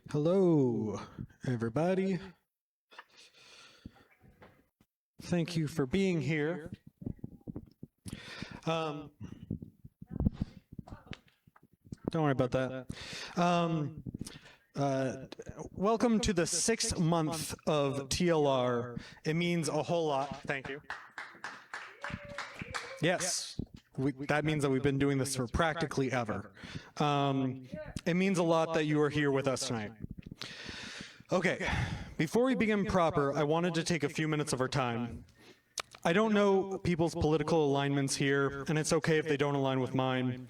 Hello, everybody. Thank you for being here. Don't worry about that. Welcome to the 6th month of TLR. It means a whole lot. Thank you. Yes, that means that we've been doing this for practically ever. It means a lot that you are here with us tonight. Okay, before we begin proper, I wanted to take a few minutes of our time. I don't know people's political alignments here, and it's okay if they don't align with mine.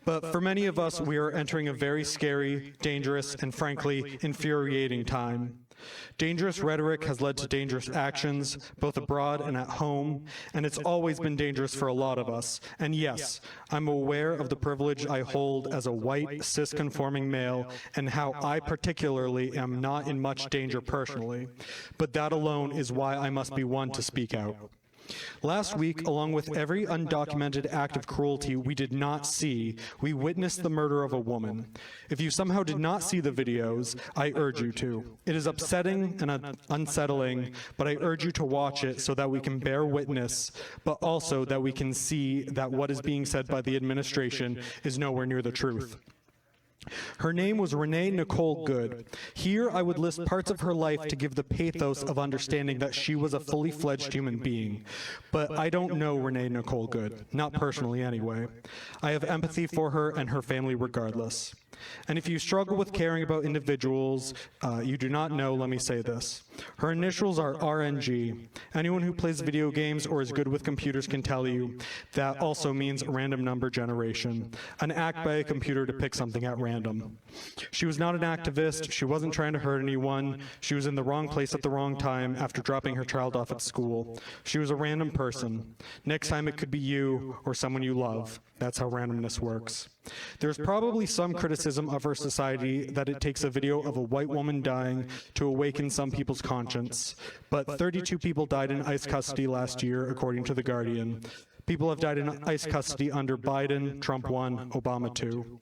But for many of us, we are entering a very scary, dangerous, and frankly, infuriating time. Dangerous rhetoric has led to dangerous actions, both abroad and at home, and it's always been dangerous for a lot of us. And yes, I'm aware of the privilege I hold as a white, cis-conforming male, and how I particularly am not in much danger personally. But that alone is why I must be one to speak out. Last week, along with every undocumented act of cruelty we did not see, we witnessed the murder of a woman. If you somehow did not see the videos, I urge you to. It is upsetting and unsettling, but I urge you to watch it so that we can bear witness, but also that we can see that what is being said by the administration is nowhere near the truth. Her name was Renee Nicole Good. Here I would list parts of her life to give the pathos of understanding that she was a fully fledged human being. But I don't know Renee Nicole Good, not personally anyway. I have empathy for her and her family regardless. And if you struggle with caring about individuals you do not know, let me say this. Her initials are RNG. Anyone who plays video games or is good with computers can tell you that also means random number generation, an act by a computer to pick something at random. She was not an activist. She wasn't trying to hurt anyone. She was in the wrong place at the wrong time after dropping her child off at school. She was a random person. Next time it could be you or someone you love. That's how randomness works. There's probably some criticism of our society that it takes a video of a white woman dying to awaken some people's conscience. But 32 people died in ICE custody last year, according to The Guardian. People have died in ICE custody under Biden, Trump 1, Obama 2.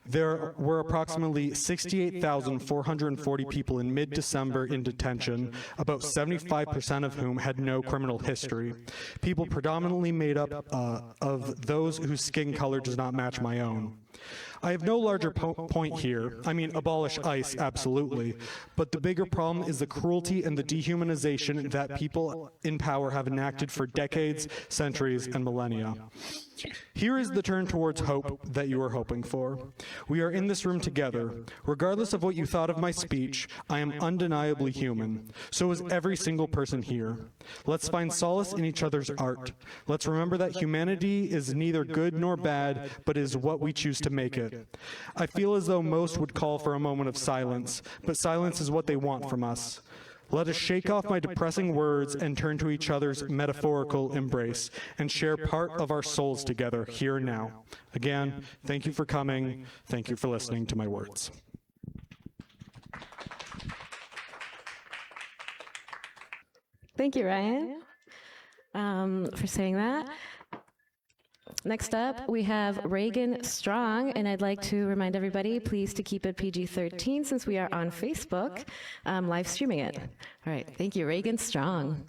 There were approximately 68,440 people in mid-December in detention, about 75% of whom had no criminal history. People predominantly made up of those whose skin color does not match my own. I have no larger point here. I mean, abolish ICE, absolutely. But the bigger problem is the cruelty and the dehumanization that people in power have enacted for decades, centuries, and millennia. Here is the turn towards hope that you are hoping for. We are in this room together. Regardless of what you thought of my speech, I am undeniably human. So is every single person here. Let's find solace in each other's art. Let's remember that humanity is neither good nor bad, but is what we choose to make it. I feel as though most would call for a moment of silence, but silence is what they want from us. Let us shake off my depressing words and turn to each other's metaphorical embrace and share part of our souls together here and now. Again, thank you for coming. Thank you for listening to my words. Thank you, Ryan, for saying that. Next up, we have Regan Strong, and I'd like to remind everybody, please, to keep it PG-13 since we are on Facebook, live streaming it. All right, thank you, Regan Strong.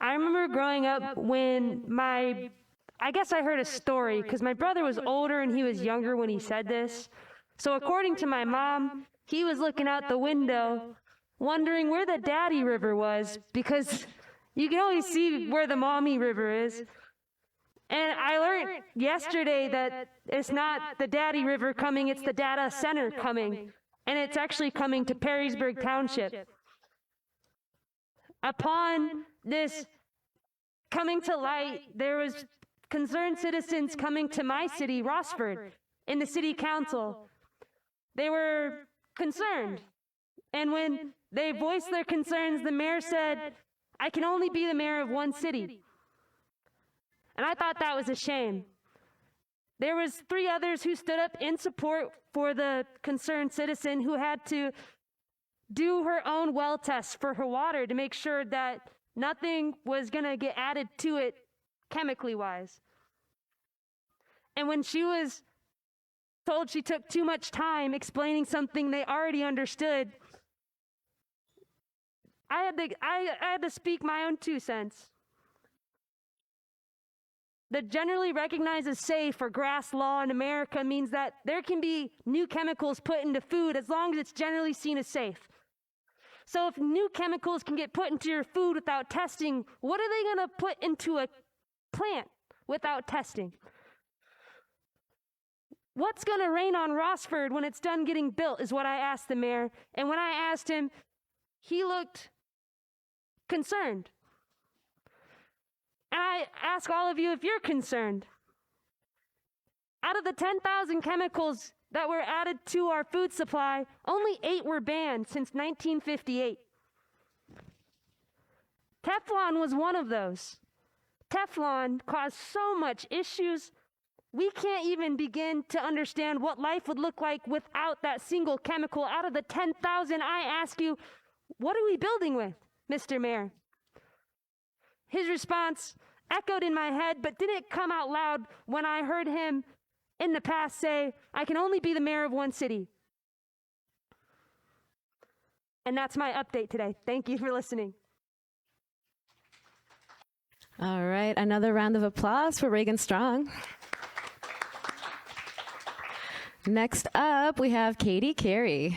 I remember growing up when I guess I heard a story, because my brother was older and he was younger when he said this. So according to my mom, he was looking out the window wondering where the Daddy River was, because you can always see where the Mommy River is. And I learned yesterday that it's not the Daddy River coming, it's the Data Center coming. And it's actually coming to Perrysburg Township. Upon this coming to light, there was concerned citizens coming to my city, Rossford, in the city council. They were concerned. And when they voiced their concerns, the mayor said, I can only be the mayor of one city. And I thought that was a shame. There was 3 others who stood up in support for the concerned citizen who had to do her own well test for her water to make sure that nothing was going to get added to it chemically wise. And when she was told she took too much time explaining something they already understood, I had to speak my own 2 cents. The generally recognized as safe or GRAS law in America means that there can be new chemicals put into food as long as it's generally seen as safe. So if new chemicals can get put into your food without testing, what are they going to put into a plant without testing? What's going to rain on Rossford when it's done getting built is what I asked the mayor. And when I asked him, he looked concerned. And I ask all of you if you're concerned. Out of the 10,000 chemicals that were added to our food supply, only 8 were banned since 1958. Teflon was one of those. Teflon caused so much issues, we can't even begin to understand what life would look like without that single chemical. Out of the 10,000, I ask you, what are we building with, Mr. Mayor? His response echoed in my head, but didn't come out loud when I heard him in the past say, I can only be the mayor of one city. And that's my update today. Thank you for listening. All right, another round of applause for Regan Strong. Next up, we have Karie.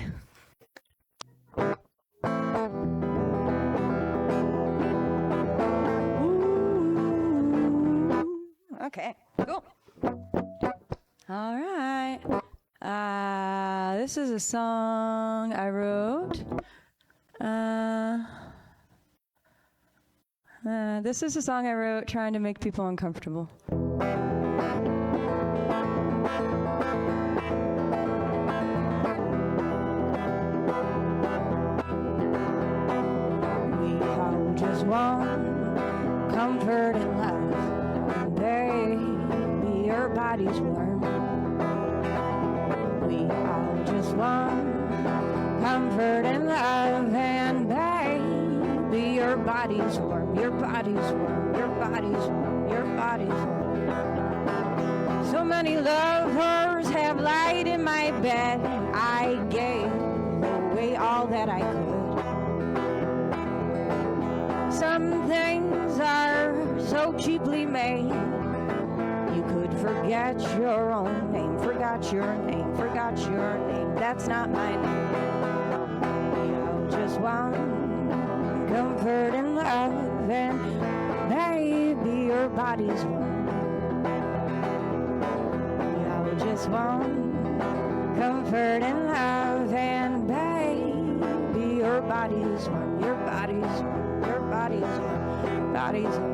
Okay, cool. All right. This is a song I wrote. This is a song I wrote trying to make people uncomfortable. We all just want comfort and love, baby, your body's warm. We all just want comfort and love, and baby, your body's warm, your body's warm, your body's warm, your body's warm. So many lovers have lied in my bed. I gave away all that I could. Some things are so cheaply made. You could forget your own name, forgot your name, forgot your name. That's not my name. We all just want comfort and love, and baby, your body's warm. We all just want comfort and love, and baby, your body's warm, your body's warm, your body's warm, body's warm.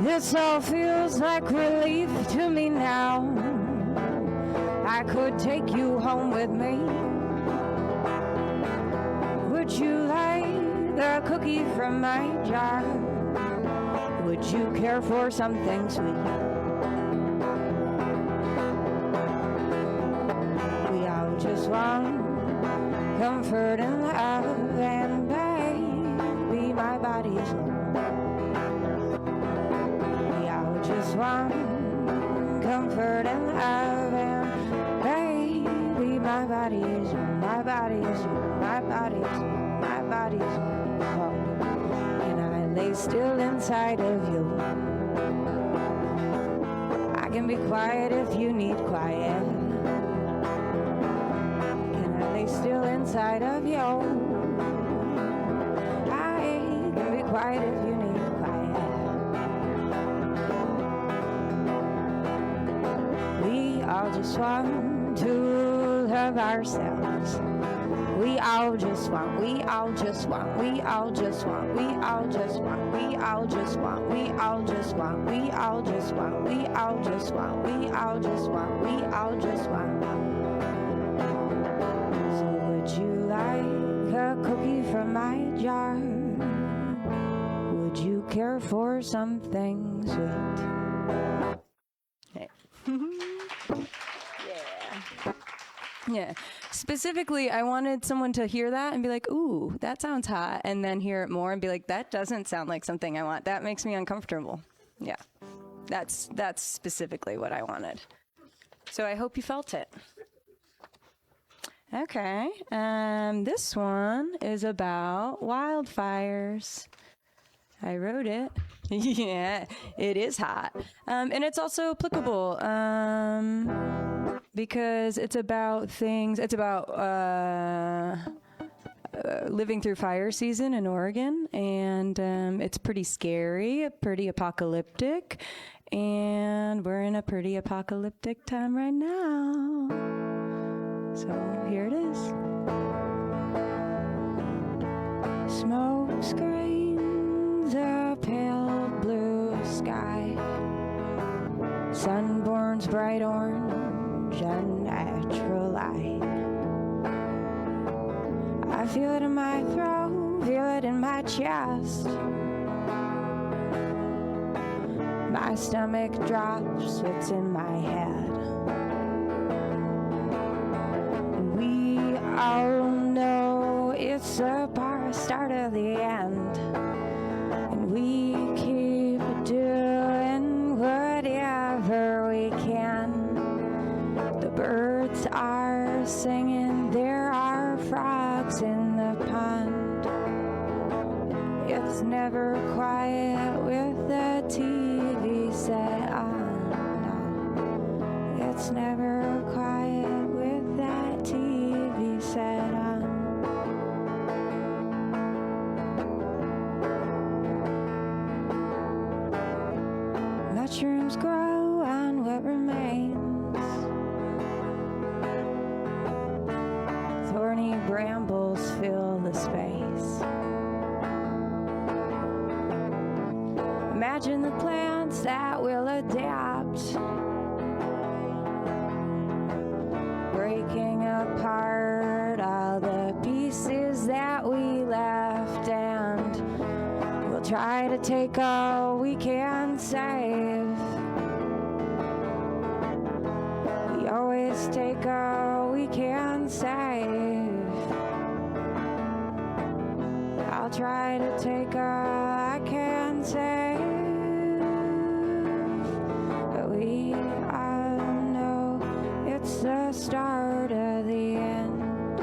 This all feels like relief to me now. I could take you home with me. Would you like the cookie from my jar? Would you care for something sweet? We all just want comfort and love, and baby, my body's warm. Just want comfort and love, and baby, my body is warm, my body is warm, my body is warm, my body is warm. And I lay still inside of you. I can be quiet if you need quiet. Can I lay still inside of you? I can be quiet if you need quiet. We all just want to love ourselves. We all just want, we all just want, we all just want, we all just want, we all just want, we all just want, we all just want, we all just want, we all just want, we all just want. So would you like a cookie from my jar? Would you care for something sweet? Hey. Yeah. Yeah. Specifically, I wanted someone to hear that and be like, ooh, that sounds hot. And then hear it more and be like, that doesn't sound like something I want. That makes me uncomfortable. Yeah. That's specifically what I wanted. So I hope you felt it. Okay. This one is about wildfires. I wrote it. Yeah, it is hot. And it's also applicable. Because it's about living through fire season in Oregon, and it's pretty scary, pretty apocalyptic, and we're in a pretty apocalyptic time right now. So here it is. Smoke screens, a pale blue sky, sunborns bright orange, unnatural light. I feel it in my throat, feel it in my chest. My stomach drops, what's in my head. We all know it's the start of the end, and we keep doing whatever we can. The birds are singing, there are frogs in the pond. It's never quiet with the TV set on. No, it's never quiet with that TV set on. Mushrooms grow on what remains. Thorny brambles fill the space. Imagine the plants that will adapt, breaking apart all the pieces that we left, and we'll try to take all we can save. We always take all we can save. I'll try to take all I can save, but we all know it's the start of the end.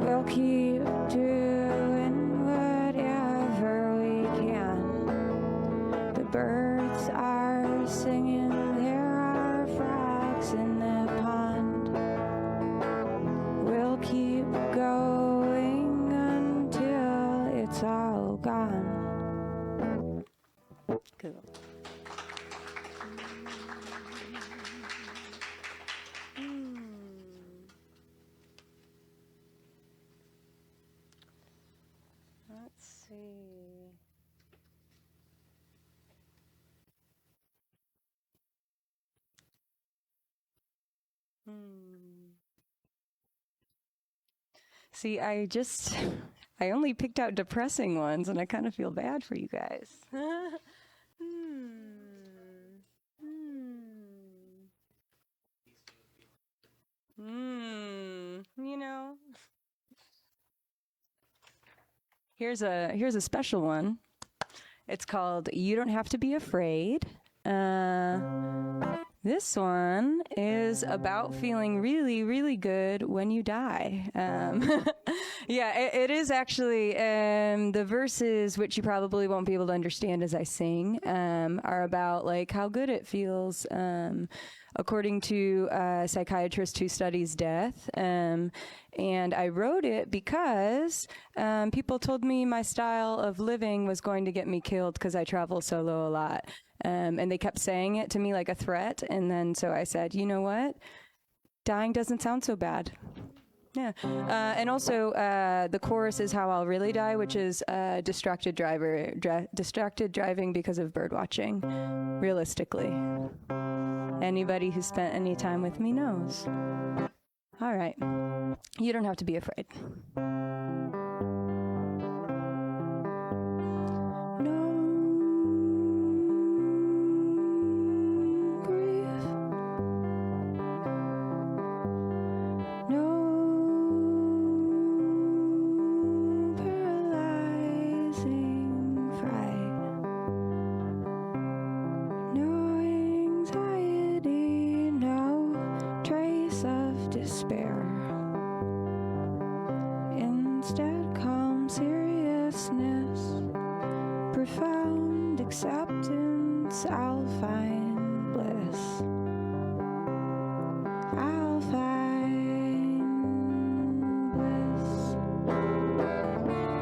We'll keep doing whatever we can. The birds are singing, there are frogs in the pond. We'll keep going until it's all gone. Cool. Let's see. See, I only picked out depressing ones, and I kind of feel bad for you guys. You know. Here's a special one. It's called You Don't Have to Be Afraid. This one is about feeling really, really good when you die. Yeah, it is actually, the verses, which you probably won't be able to understand as I sing, are about like how good it feels, according to a psychiatrist who studies death. And I wrote it because people told me my style of living was going to get me killed because I travel solo a lot. And they kept saying it to me like a threat. And then so I said, you know what? Dying doesn't sound so bad. Yeah. And also the chorus is How I'll Really Die, which is distracted driving because of bird watching, realistically. Anybody who's spent any time with me knows. All right. You don't have to be afraid. despair. Instead, calm seriousness, profound acceptance, I'll find bliss. I'll find bliss.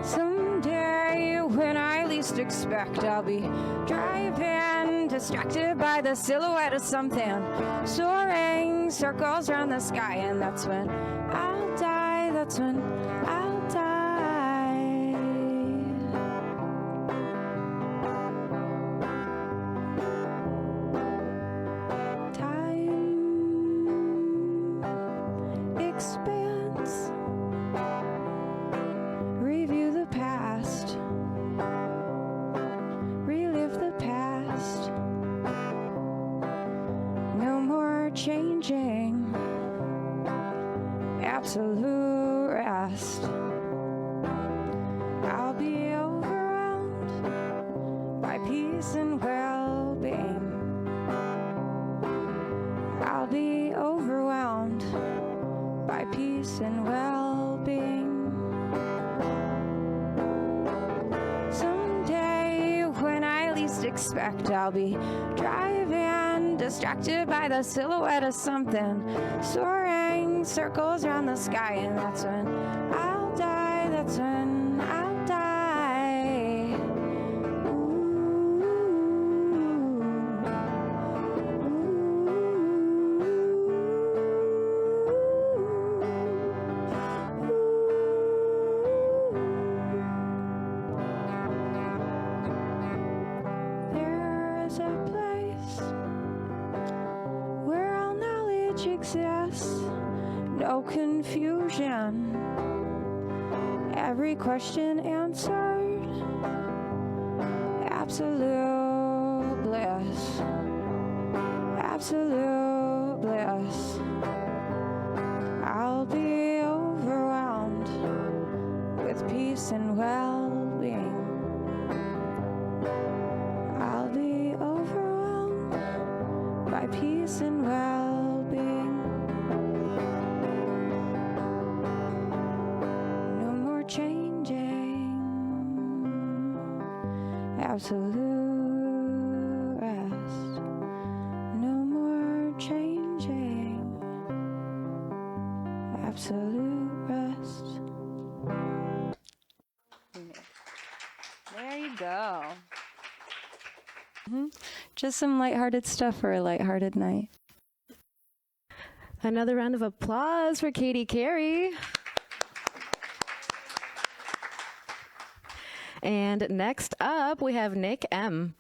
Someday, when I least expect, I'll be driving, distracted by the silhouette of something soaring circles around the sky, and that's when I'll die, that's when I'll die. Time expands, review the past, relive the past. No more changing, absolute rest. I'll be overwhelmed by peace and well-being. I'll be overwhelmed by peace and well-being. Someday, when I least expect, I'll be driving, distracted by the silhouette of something soaring circles around the sky, and that's when I'll die, that's when I'll die. There is a place where all knowledge exists, no confusion, every question answered, absolute bliss, absolute bliss. I'll be overwhelmed with peace and well-being. I'll be overwhelmed by peace and well-being. No more changing, absolute rest. No more changing, absolute rest. There you go. Just some lighthearted stuff for a lighthearted night. Another round of applause for Karie. And next up, we have Nick M.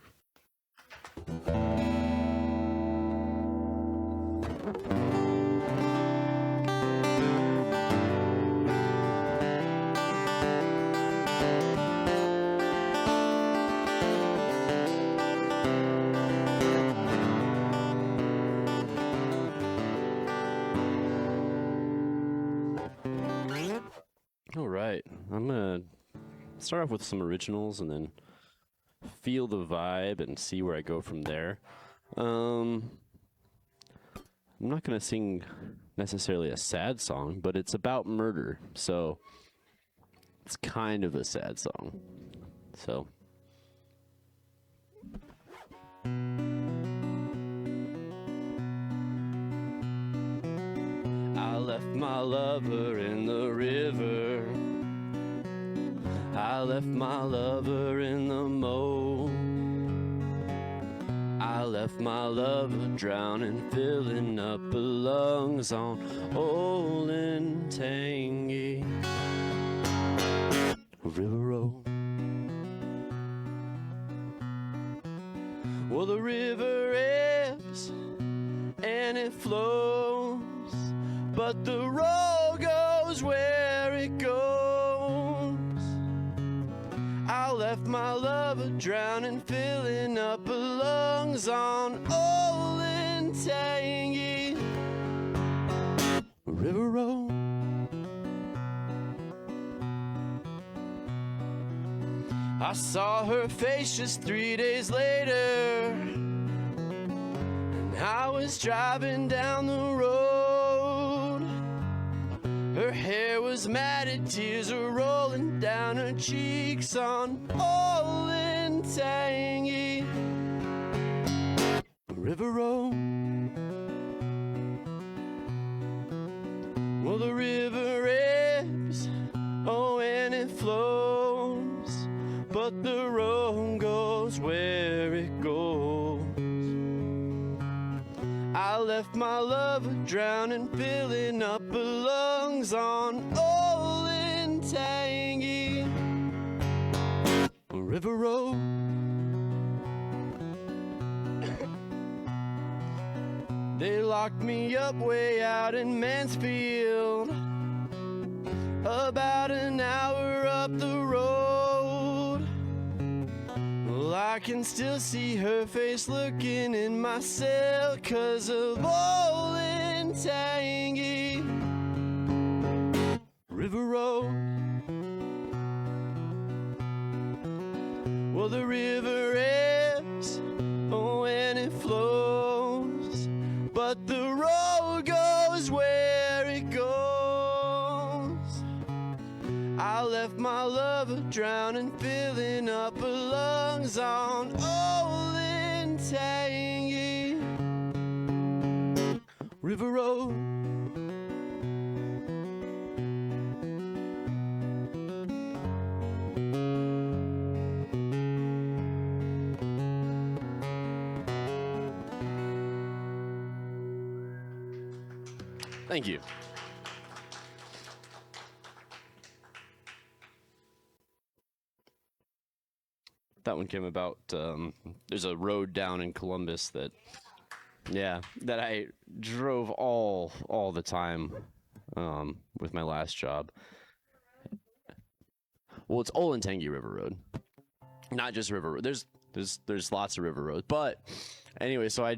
All right, I'm gonna start off with some originals and then feel the vibe and see where I go from there. I'm not gonna sing necessarily a sad song, but it's about murder, so it's kind of a sad song. So. I left my lover in the river. I left my lover in the moat. I left my lover drowning, filling up her lungs on Old and Tangy River Road. Well, the river ebbs and it flows, but the road goes where it goes. I left my lover drowning, filling up her lungs on Old and Tangy River Road. I saw her face just 3 days later, and I was driving down the road. Her hair was matted, tears were rolling down her cheeks on Olin Tangy River Road. Well, the river ebbs, oh, and it flows, but the road goes where it goes. I left my lover drowning, filling up her lungs on Olin Tangy River Road. They locked me up way out in Mansfield, about an hour up the road. Well, I can still see her face looking in my cell 'cause of Olin Tangy River Road. Well, the river ebbs, oh, and it flows, but the road goes where it goes. I left my lover drowning, filling up her lungs on Olin Tangy River Road. Thank you. That one came about, there's a road down in Columbus that, that I drove all the time with my last job. Well, it's Olentangy River Road, not just River Road. There's lots of river roads, but anyway, so I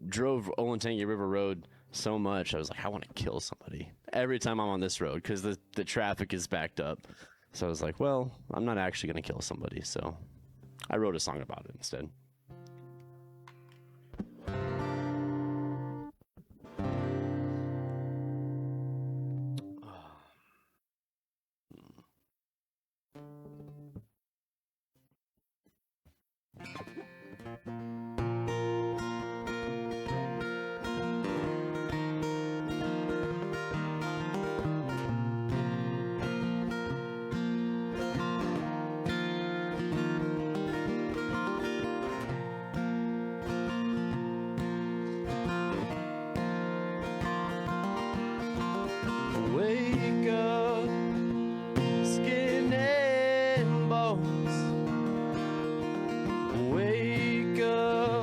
drove Olentangy River Road so much, I was like, I want to kill somebody every time I'm on this road because the traffic is backed up. So I was like, well, I'm not actually going to kill somebody, so I wrote a song about it instead. Wake up, skin and bones. Wake up.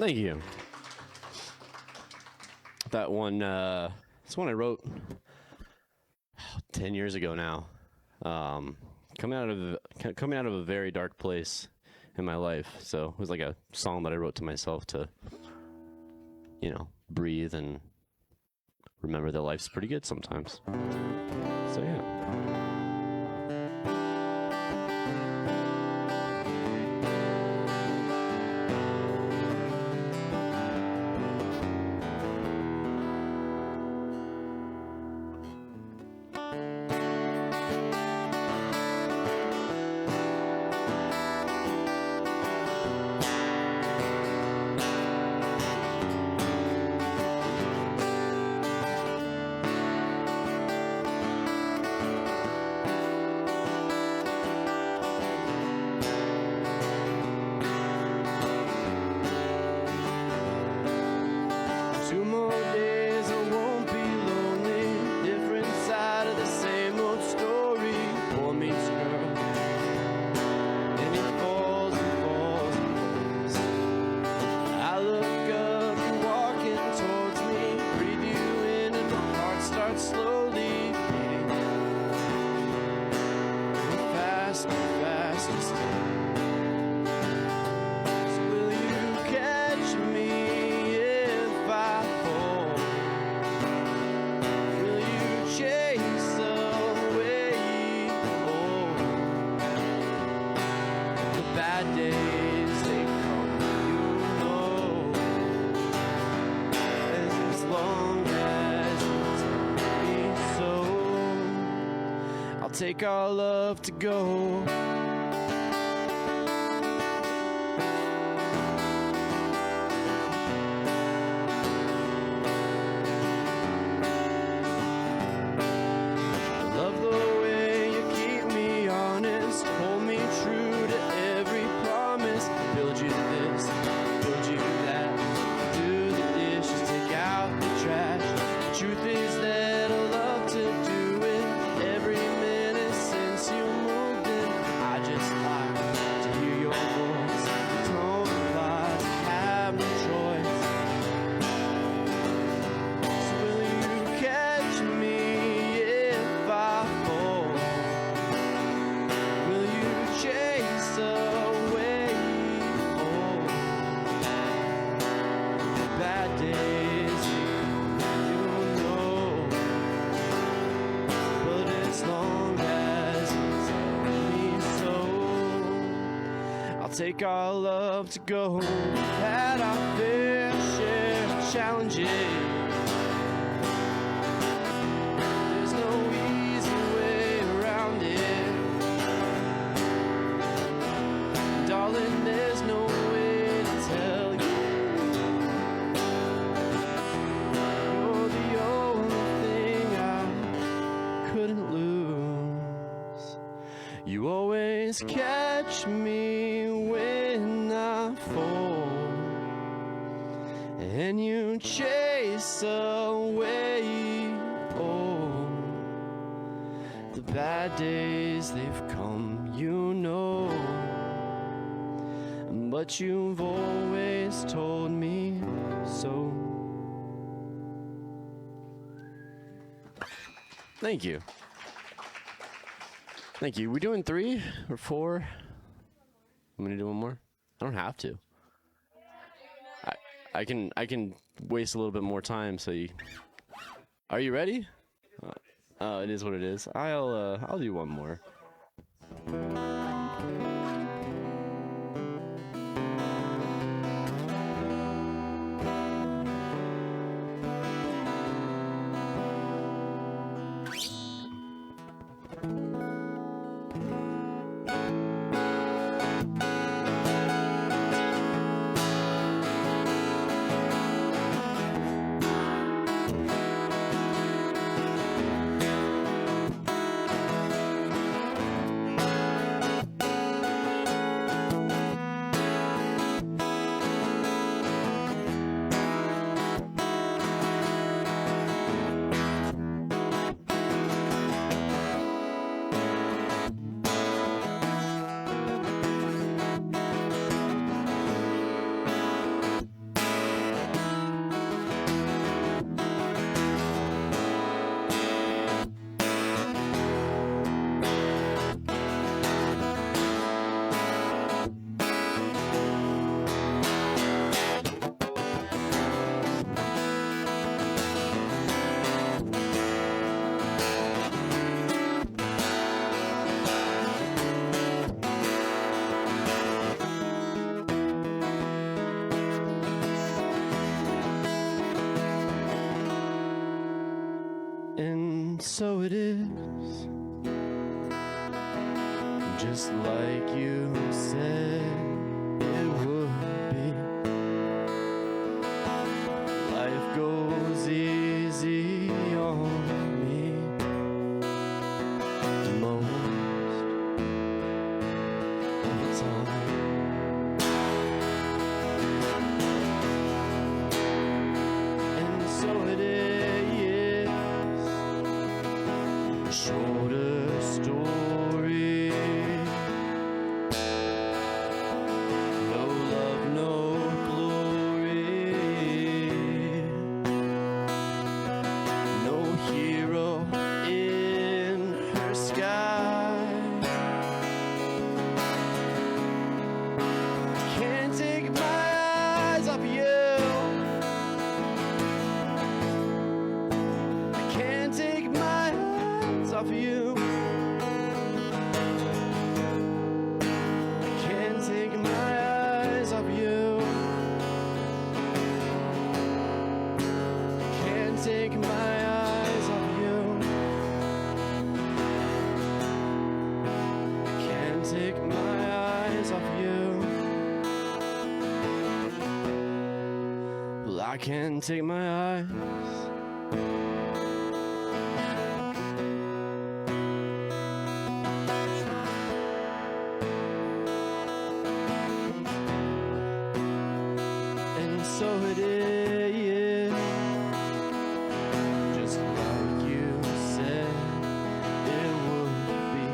Thank you. That one, it's one I wrote 10 years ago now. Coming out of a very dark place in my life. So it was like a song that I wrote to myself to, breathe and remember that life's pretty good sometimes. So yeah. Take our love to go. I love the way you keep me honest, hold me true to every promise. Build you this, build you that, do the dishes, take out the trash. The truth is that I love to do it every minute since you moved in. I just like to hear your voice. Don't reply, have no choice. So will you catch me if I fall? Will you chase away all the bad days? You know, but as long as you tell me so, I'll take our love to go. Had our fair share of challenges. There's no easy way around it, darling. There's no way to tell you. You're the only thing I couldn't lose. You always catch me when I fall, and you chase away all the bad days. They've come, you know, but you've always told me so. Thank you. Thank you. We doing 3 or 4? I'm gonna do one more. I don't have to. I can waste a little bit more time. So you, are you ready? It is what it is. I'll do one more. And so it is, just like you said it would be. Life goes easy on me most of the time. And so it is, shorter story. No love, no glory. No hero in her sky. Can't take my eyes off you. I can't take my eyes off you. I can't take my eyes off you. Can't take my eyes off you. Can't take my eyes off you. Well, I can't take my eyes. And so it is, just like you said it would be.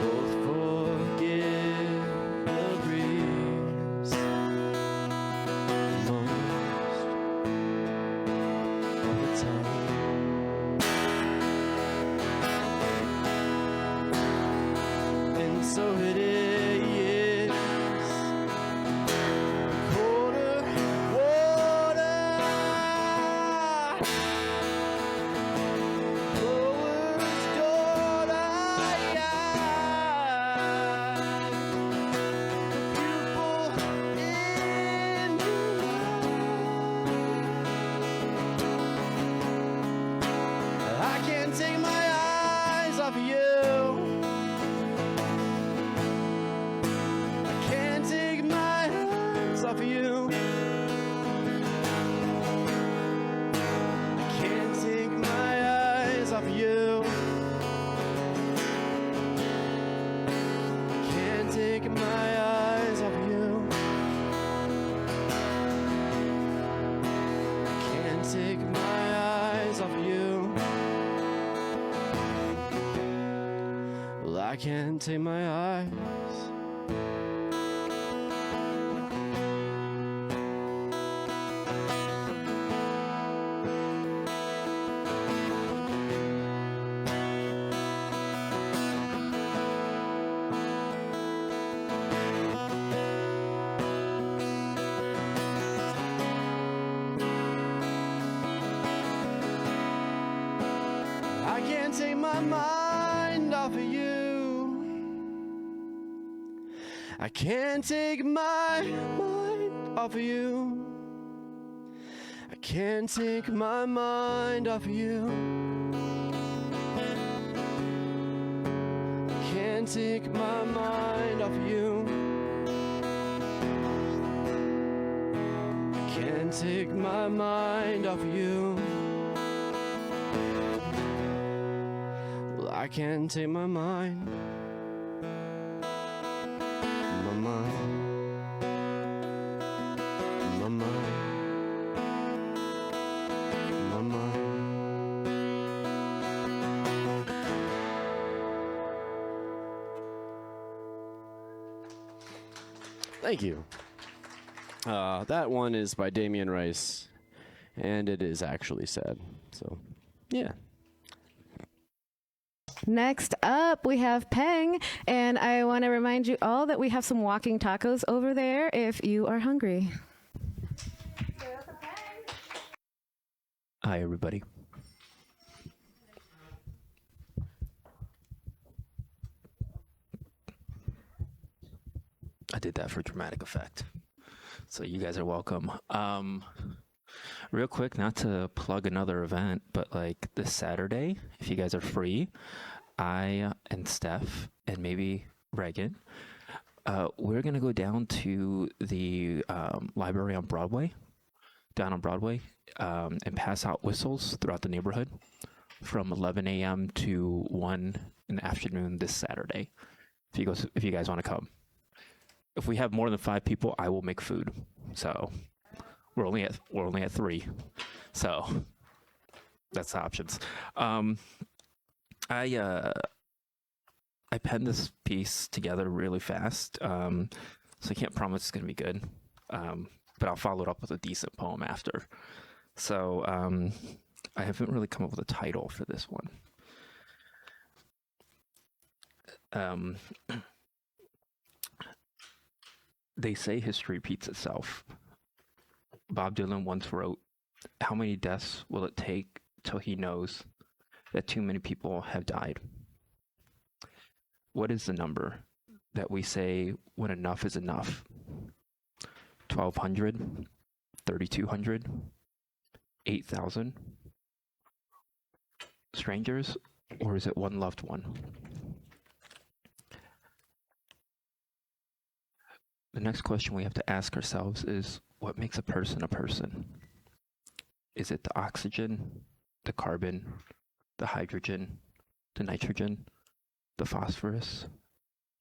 Both forgive the breeze most of the time. And so it is. Colder water, Lower's daughter, the pupil in your eye. I can't take my eyes off you. I can't take my eyes off you. I can't take my eyes off you. I can't take my eyes off you. I can't take my eyes off you. Well, I can't take my eyes. I can't take my mind off of you. I can't take my mind off of you. I can't take my mind off of you. I can't take my mind off of you. I can't take my mind off of you. Well, I can't take my mind. My mind. My mind. My mind. Thank you. That one is by Damian Rice, and it is actually sad. So, yeah. Next up, we have Peng, and I want to remind you all that we have some walking tacos over there if you are hungry. Hi, everybody. I did that for dramatic effect. So you guys are welcome. Real quick, not to plug another event, but like this Saturday, if you guys are free, I and Steph and maybe Regan, we're gonna go down to the library on Broadway, and pass out whistles throughout the neighborhood from 11 a.m. to 1 in the afternoon this Saturday. If you guys want to come, if we have more than 5 people, I will make food. So we're only at 3, so that's the options. I penned this piece together really fast, so I can't promise it's gonna be good, but I'll follow it up with a decent poem after. So I haven't really come up with a title for this one. They say history repeats itself. Bob Dylan once wrote, "How many deaths will it take till he knows that too many people have died?" What is the number that we say when enough is enough? 1,200? 3,200? 8,000? Strangers? Or is it one loved one? The next question we have to ask ourselves is, what makes a person a person? Is it the oxygen, the carbon, the hydrogen, the nitrogen, the phosphorus,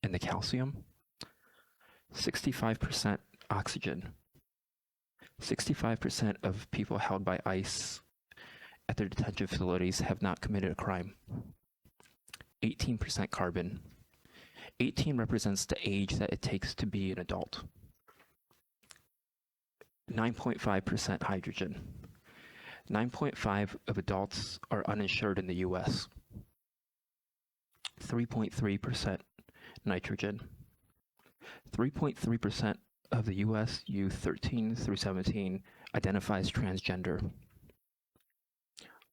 and the calcium? 65% oxygen. 65% of people held by ICE at their detention facilities have not committed a crime. 18% carbon. 18 represents the age that it takes to be an adult. 9.5% hydrogen. 9.5 of adults are uninsured in the US. 3.3% nitrogen. 3.3% of the US youth 13 through 17 identifies transgender.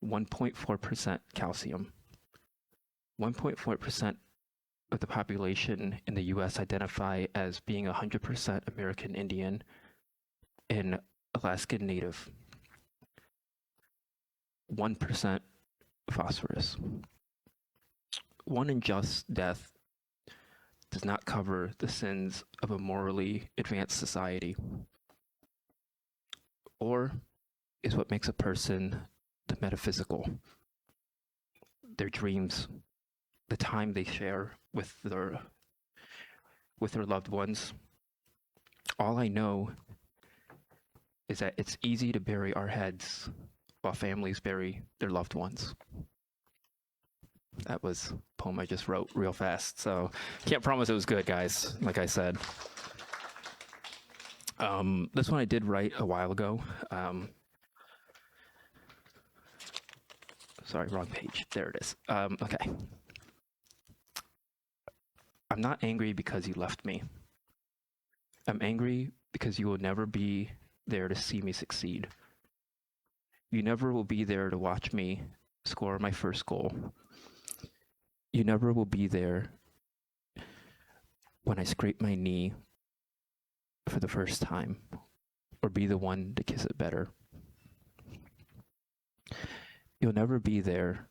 1.4% calcium. 1.4% of the population in the US identify as being 100% American Indian and Alaskan Native. 1% phosphorus. One unjust death does not cover the sins of a morally advanced society. Or is what makes a person the metaphysical, their dreams, the time they share with their loved ones. All I know is that it's easy to bury our heads while families bury their loved ones. That was a poem I just wrote real fast, so can't promise it was good, guys, like I said. This one I did write a while ago. Sorry, wrong page. There it is. Okay. I'm not angry because you left me. I'm angry because you will never be there to see me succeed. You never will be there to watch me score my first goal. You never will be there when I scrape my knee for the first time, or be the one to kiss it better. You'll never be there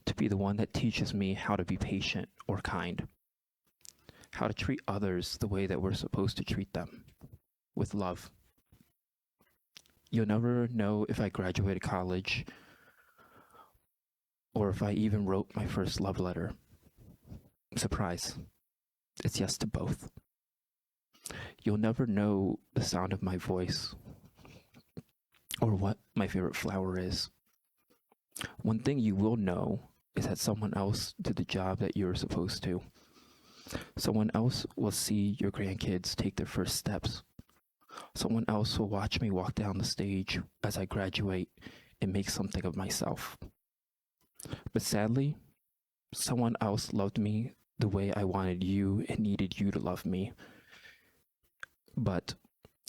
to be the one that teaches me how to be patient or kind, how to treat others the way that we're supposed to treat them, with love. You'll never know if I graduated college or if I even wrote my first love letter. Surprise, it's yes to both. You'll never know the sound of my voice or what my favorite flower is. One thing you will know is that someone else did the job that you were supposed to. Someone else will see your grandkids take their first steps. Someone else will watch me walk down the stage as I graduate and make something of myself. But sadly, someone else loved me the way I wanted you and needed you to love me. But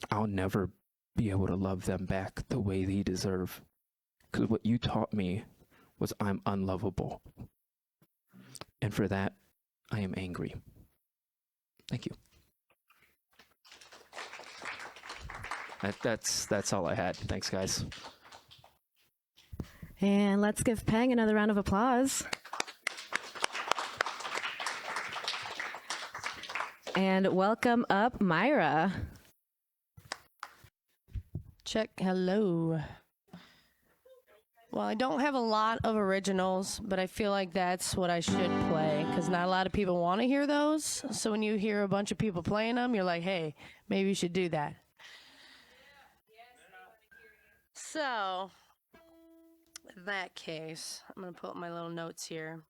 I'll never be able to love them back the way they deserve. Because what you taught me was I'm unlovable. And for that, I am angry. Thank you. That's all I had. Thanks, guys. And let's give Peng another round of applause. And welcome up Myra. Check. Hello. Well, I don't have a lot of originals, but I feel like that's what I should play because not a lot of people want to hear those. So when you hear a bunch of people playing them, you're like, hey, maybe you should do that. So, in that case, I'm going to pull up my little notes here.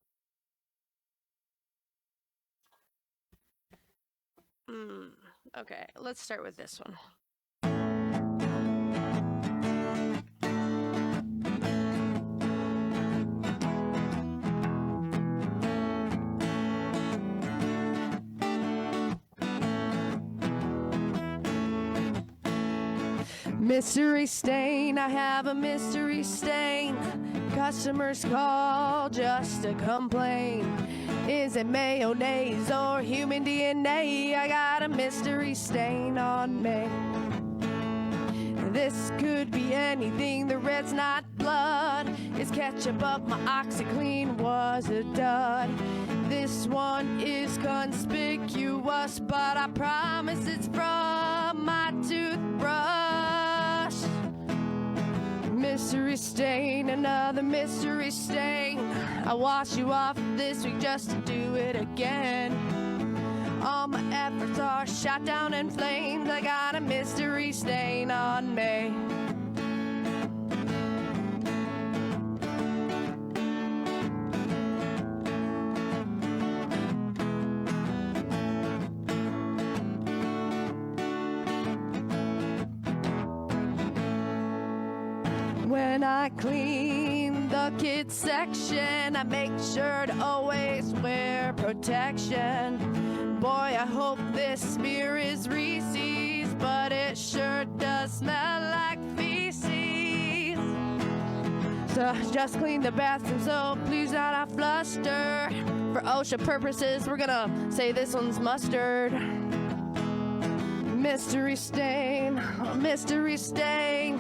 Okay, let's start with this one. Mystery stain, I have a mystery stain. Customers call just to complain. Is it mayonnaise or human DNA? I got a mystery stain on me. This could be anything, the red's not blood. It's ketchup up, my OxyClean was a dud. This one is conspicuous, but I promise it's from my toothbrush. Mystery stain, another mystery stain. I wash you off this week just to do it again. All my efforts are shot down in flames. I got a mystery stain on me. When I clean the kids section, I make sure to always wear protection. Boy, I hope this beer is Reese's, but it sure does smell like feces. So just clean the bathroom, so please do not fluster. For OSHA purposes, we're gonna say this one's mustard. Mystery stain, mystery stain,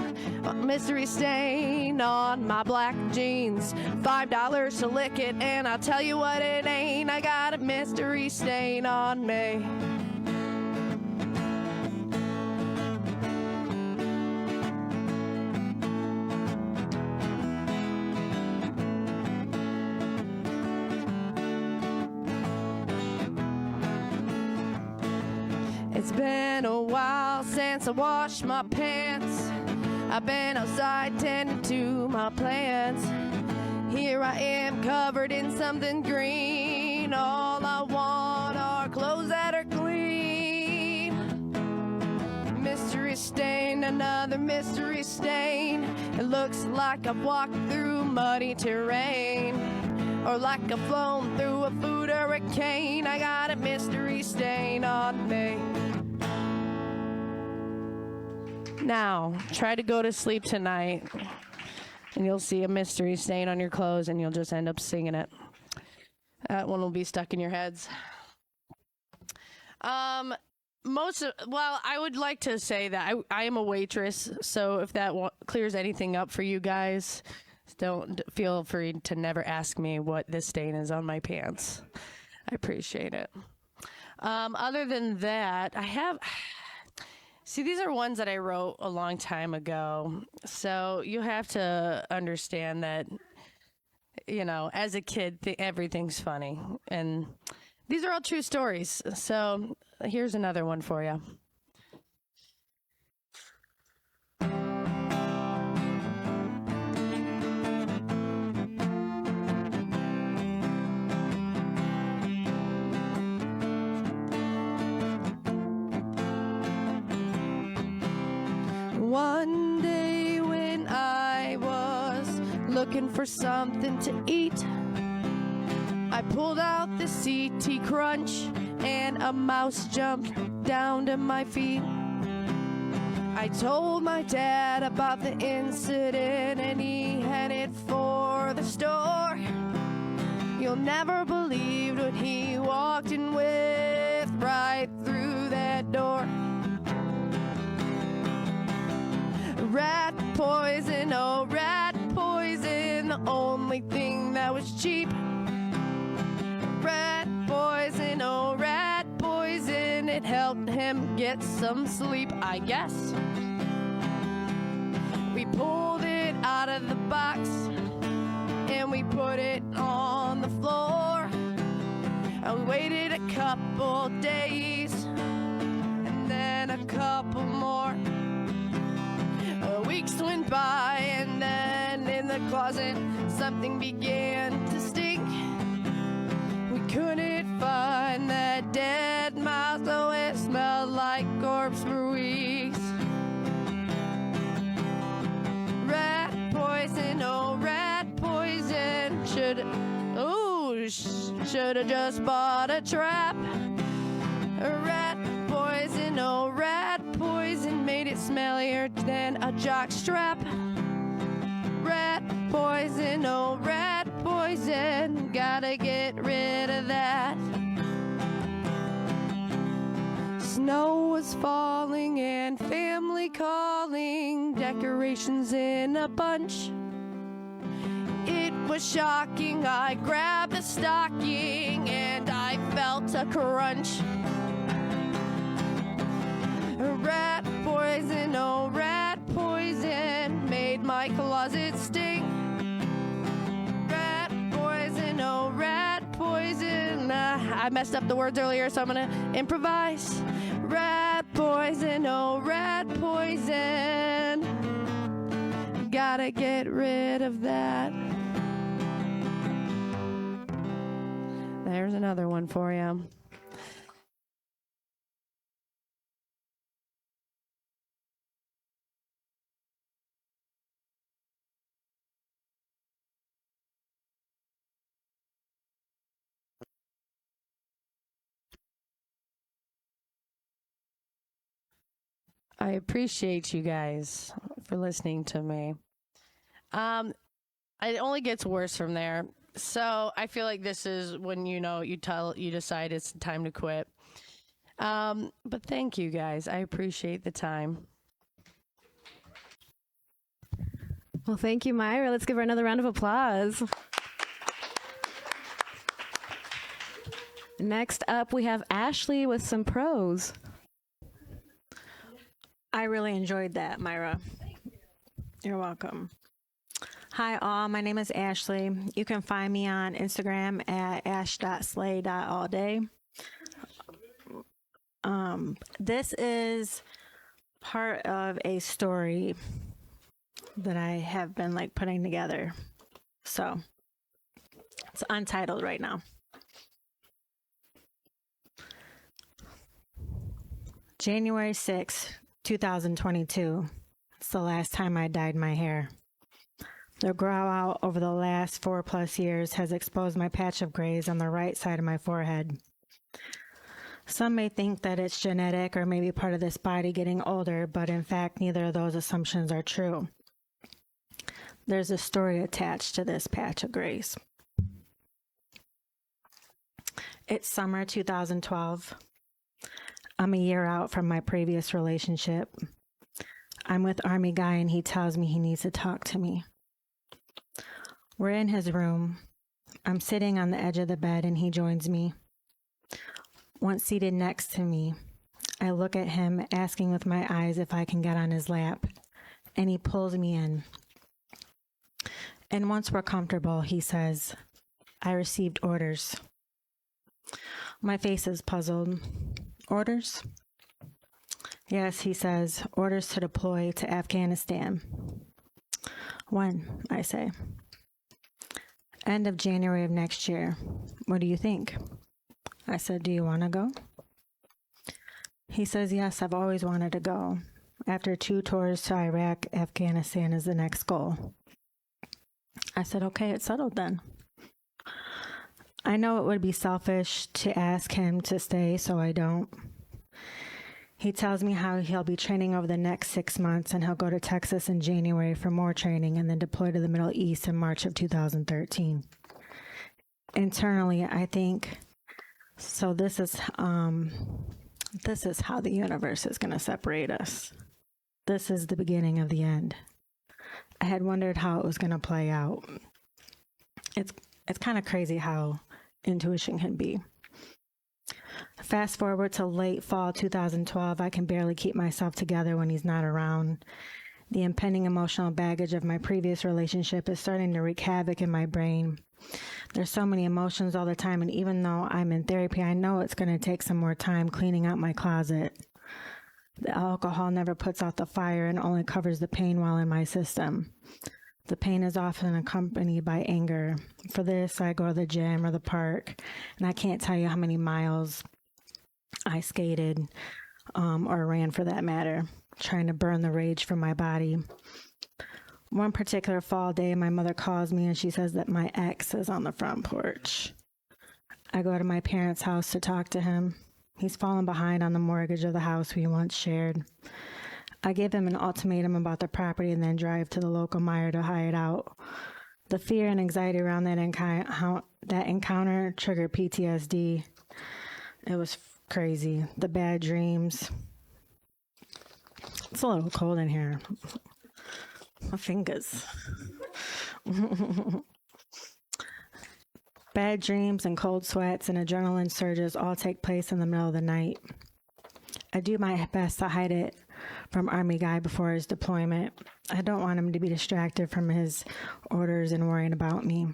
mystery stain on my black jeans. $5 to lick it, and I'll tell you what it ain't. I got a mystery stain on me. It's been a while since I washed my pants. I've been outside tending to my plants. Here I am covered in something green. All I want are clothes that are clean. Mystery stain, another mystery stain. It looks like I've walked through muddy terrain, or like I've flown through a food hurricane. I got a mystery stain on me. Now, try to go to sleep tonight, and you'll see a mystery stain on your clothes, and you'll just end up singing it. That one will be stuck in your heads. I would like to say that I am a waitress, so if that clears anything up for you guys, don't feel free to never ask me what this stain is on my pants. I appreciate it. Other than that, see, these are ones that I wrote a long time ago. So you have to understand that, you know, as a kid, everything's funny. And these are all true stories. So here's another one for you. One day when I was looking for something to eat, I pulled out the CT Crunch and a mouse jumped down to my feet. I told my dad about the incident and he headed for the store. You'll never believe what he walked in with right through that door. Rat poison, oh rat poison, the only thing that was cheap. Rat poison, oh rat poison, it helped him get some sleep, I guess. We pulled it out of the box and we put it on the floor. And we waited a couple days and then a couple more. Weeks went by and then in the closet something began to stink. We couldn't find that dead mouse, so it smelled like corpse for weeks. Rat poison, oh rat poison, should've just bought a trap. Rat poison, oh rat poison, made it smellier than a jock strap. Rat poison, oh rat poison, gotta get rid of that. Snow was falling and family calling, decorations in a bunch. It was shocking, I grabbed a stocking and I felt a crunch. Rat poison, oh rat poison, made my closet stink. Rat poison, oh rat poison. I messed up the words earlier, so I'm gonna improvise. Rat poison, oh rat poison, gotta get rid of that. There's another one for you. I appreciate you guys for listening to me. It only gets worse from there. So I feel like this is when you decide it's time to quit. But thank you guys. I appreciate the time. Well, thank you, Myra. Let's give her another round of applause. Next up, we have Ashleigh with some prose. I really enjoyed that, Myra. You're welcome. Hi, all. My name is Ashleigh. You can find me on Instagram at ash.sleigh.allday. This is part of a story that I have been putting together. So it's untitled right now. January 6th, 2022. It's the last time I dyed my hair. The grow out over the last 4+ years has exposed my patch of grays on the right side of my forehead. Some may think that it's genetic or maybe part of this body getting older, but in fact, neither of those assumptions are true. There's a story attached to this patch of grays. It's summer 2012. I'm a year out from my previous relationship. I'm with Army Guy and he tells me he needs to talk to me. We're in his room. I'm sitting on the edge of the bed and he joins me. Once seated next to me, I look at him, asking with my eyes if I can get on his lap, and he pulls me in. And once we're comfortable, he says, "I received orders." My face is puzzled. Orders? Yes, he says, orders to deploy to Afghanistan. When? I say. End of January of next year. What do you think? I said, do you want to go? He says, yes, I've always wanted to go. After 2 tours to Iraq, Afghanistan is the next goal. I said, okay, it's settled then. I know it would be selfish to ask him to stay, so I don't. He tells me how he'll be training over the next 6 months and he'll go to Texas in January for more training and then deploy to the Middle East in March of 2013. Internally, I think, so this is how the universe is going to separate us. this is the beginning of the end. I had wondered how it was going to play out. It's kind of crazy how intuition can be. Fast forward to late fall 2012, I can barely keep myself together when he's not around. The impending emotional baggage of my previous relationship is starting to wreak havoc in my brain. There's so many emotions all the time, and even though I'm in therapy, I know it's going to take some more time cleaning out my closet. The alcohol never puts out the fire and only covers the pain while in my system. The pain is often accompanied by anger. For this, I go to the gym or the park, and I can't tell you how many miles I skated or ran for that matter, trying to burn the rage from my body. One particular fall day, my mother calls me and she says that my ex is on the front porch. I go to my parents' house to talk to him. He's fallen behind on the mortgage of the house we once shared. I give him an ultimatum about the property and then drive to the local Myra to hide out. The fear and anxiety around that encounter triggered PTSD. It was crazy. The bad dreams. It's a little cold in here. My fingers. Bad dreams and cold sweats and adrenaline surges all take place in the middle of the night. I do my best to hide it from Army Guy before his deployment. I don't want him to be distracted from his orders and worrying about me.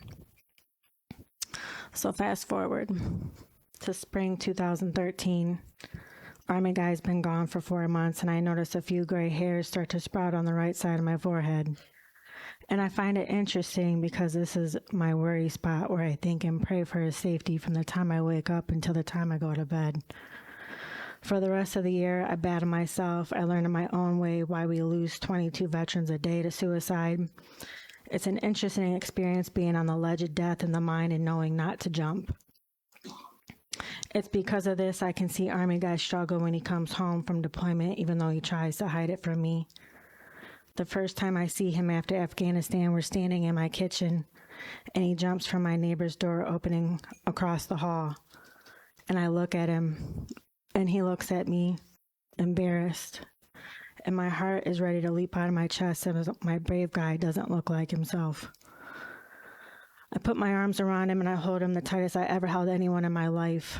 So fast forward to spring 2013. Army Guy's been gone for 4 months, and I notice a few gray hairs start to sprout on the right side of my forehead. And I find it interesting because this is my worry spot where I think and pray for his safety from the time I wake up until the time I go to bed. For the rest of the year, I battle myself. I learn in my own way why we lose 22 veterans a day to suicide. It's an interesting experience being on the ledge of death in the mind and knowing not to jump. It's because of this I can see Army Guy struggle when he comes home from deployment, even though he tries to hide it from me. The first time I see him after Afghanistan, we're standing in my kitchen, and he jumps from my neighbor's door opening across the hall. And I look at him, and he looks at me, embarrassed. And my heart is ready to leap out of my chest as my brave guy doesn't look like himself. I put my arms around him and I hold him the tightest I ever held anyone in my life.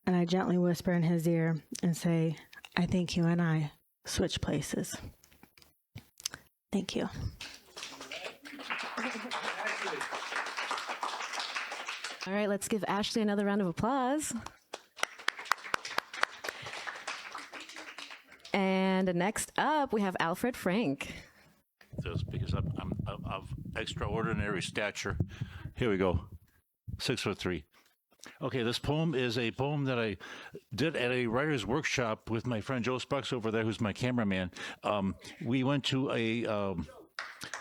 And I gently whisper in his ear and say, I think you and I switch places. Thank you. All right, let's give Ashleigh another round of applause. And next up, we have Alfred Frank. This because I'm of extraordinary stature. Here we go. 6'3". Okay, this poem is a poem that I did at a writer's workshop with my friend Joe Sparks over there, who's my cameraman. We went to a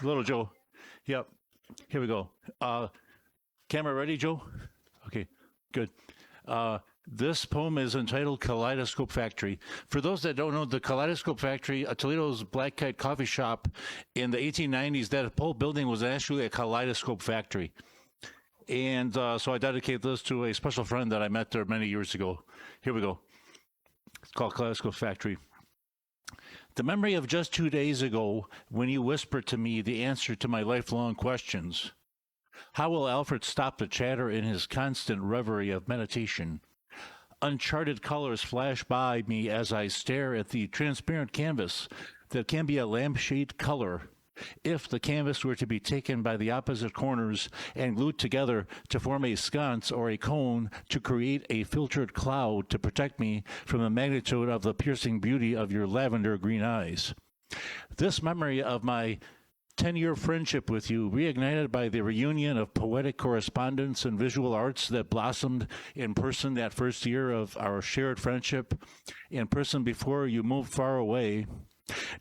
Lil Joe. Yep. Here we go. Camera ready, Joe? Okay, good. This poem is entitled Kaleidoscope Factory. For those that don't know, the Kaleidoscope Factory, Toledo's Black Kite coffee shop in the 1890s, that whole building was actually a kaleidoscope factory. And so I dedicate this to a special friend that I met there many years ago. Here we go. It's called Kaleidoscope Factory. The memory of just 2 days ago when you whispered to me the answer to my lifelong questions. How will Alfred stop the chatter in his constant reverie of meditation? Uncharted colors flash by me as I stare at the transparent canvas that can be a lampshade color if the canvas were to be taken by the opposite corners and glued together to form a sconce or a cone to create a filtered cloud to protect me from the magnitude of the piercing beauty of your lavender green eyes. This memory of my 10-year friendship with you, reignited by the reunion of poetic correspondence and visual arts that blossomed in person that first year of our shared friendship, in person before you moved far away.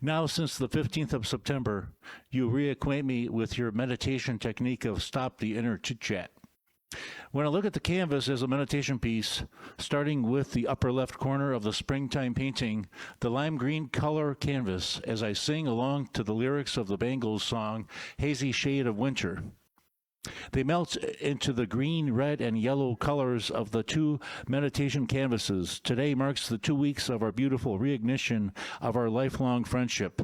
Now, since the 15th of September, you reacquaint me with your meditation technique of stop the inner chit-chat. When I look at the canvas as a meditation piece, starting with the upper left corner of the springtime painting, the lime green color canvas, as I sing along to the lyrics of the Bangles song, Hazy Shade of Winter, they melt into the green, red, and yellow colors of the two meditation canvases. Today marks the 2 weeks of our beautiful reignition of our lifelong friendship.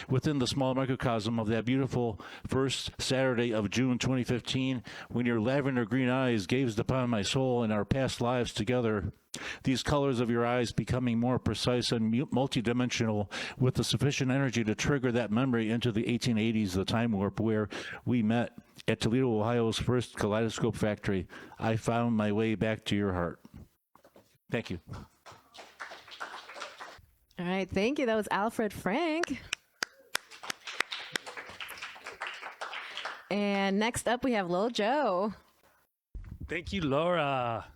within the small microcosm of that beautiful first Saturday of June 2015, when your lavender green eyes gazed upon my soul and our past lives together. These colors of your eyes becoming more precise and multidimensional with the sufficient energy to trigger that memory into the 1880s, the time warp where we met at Toledo, Ohio's first kaleidoscope factory. I found my way back to your heart. Thank you. All right, thank you. That was Alfred Frank. And next up, we have Lil Joe. Thank you, Laura.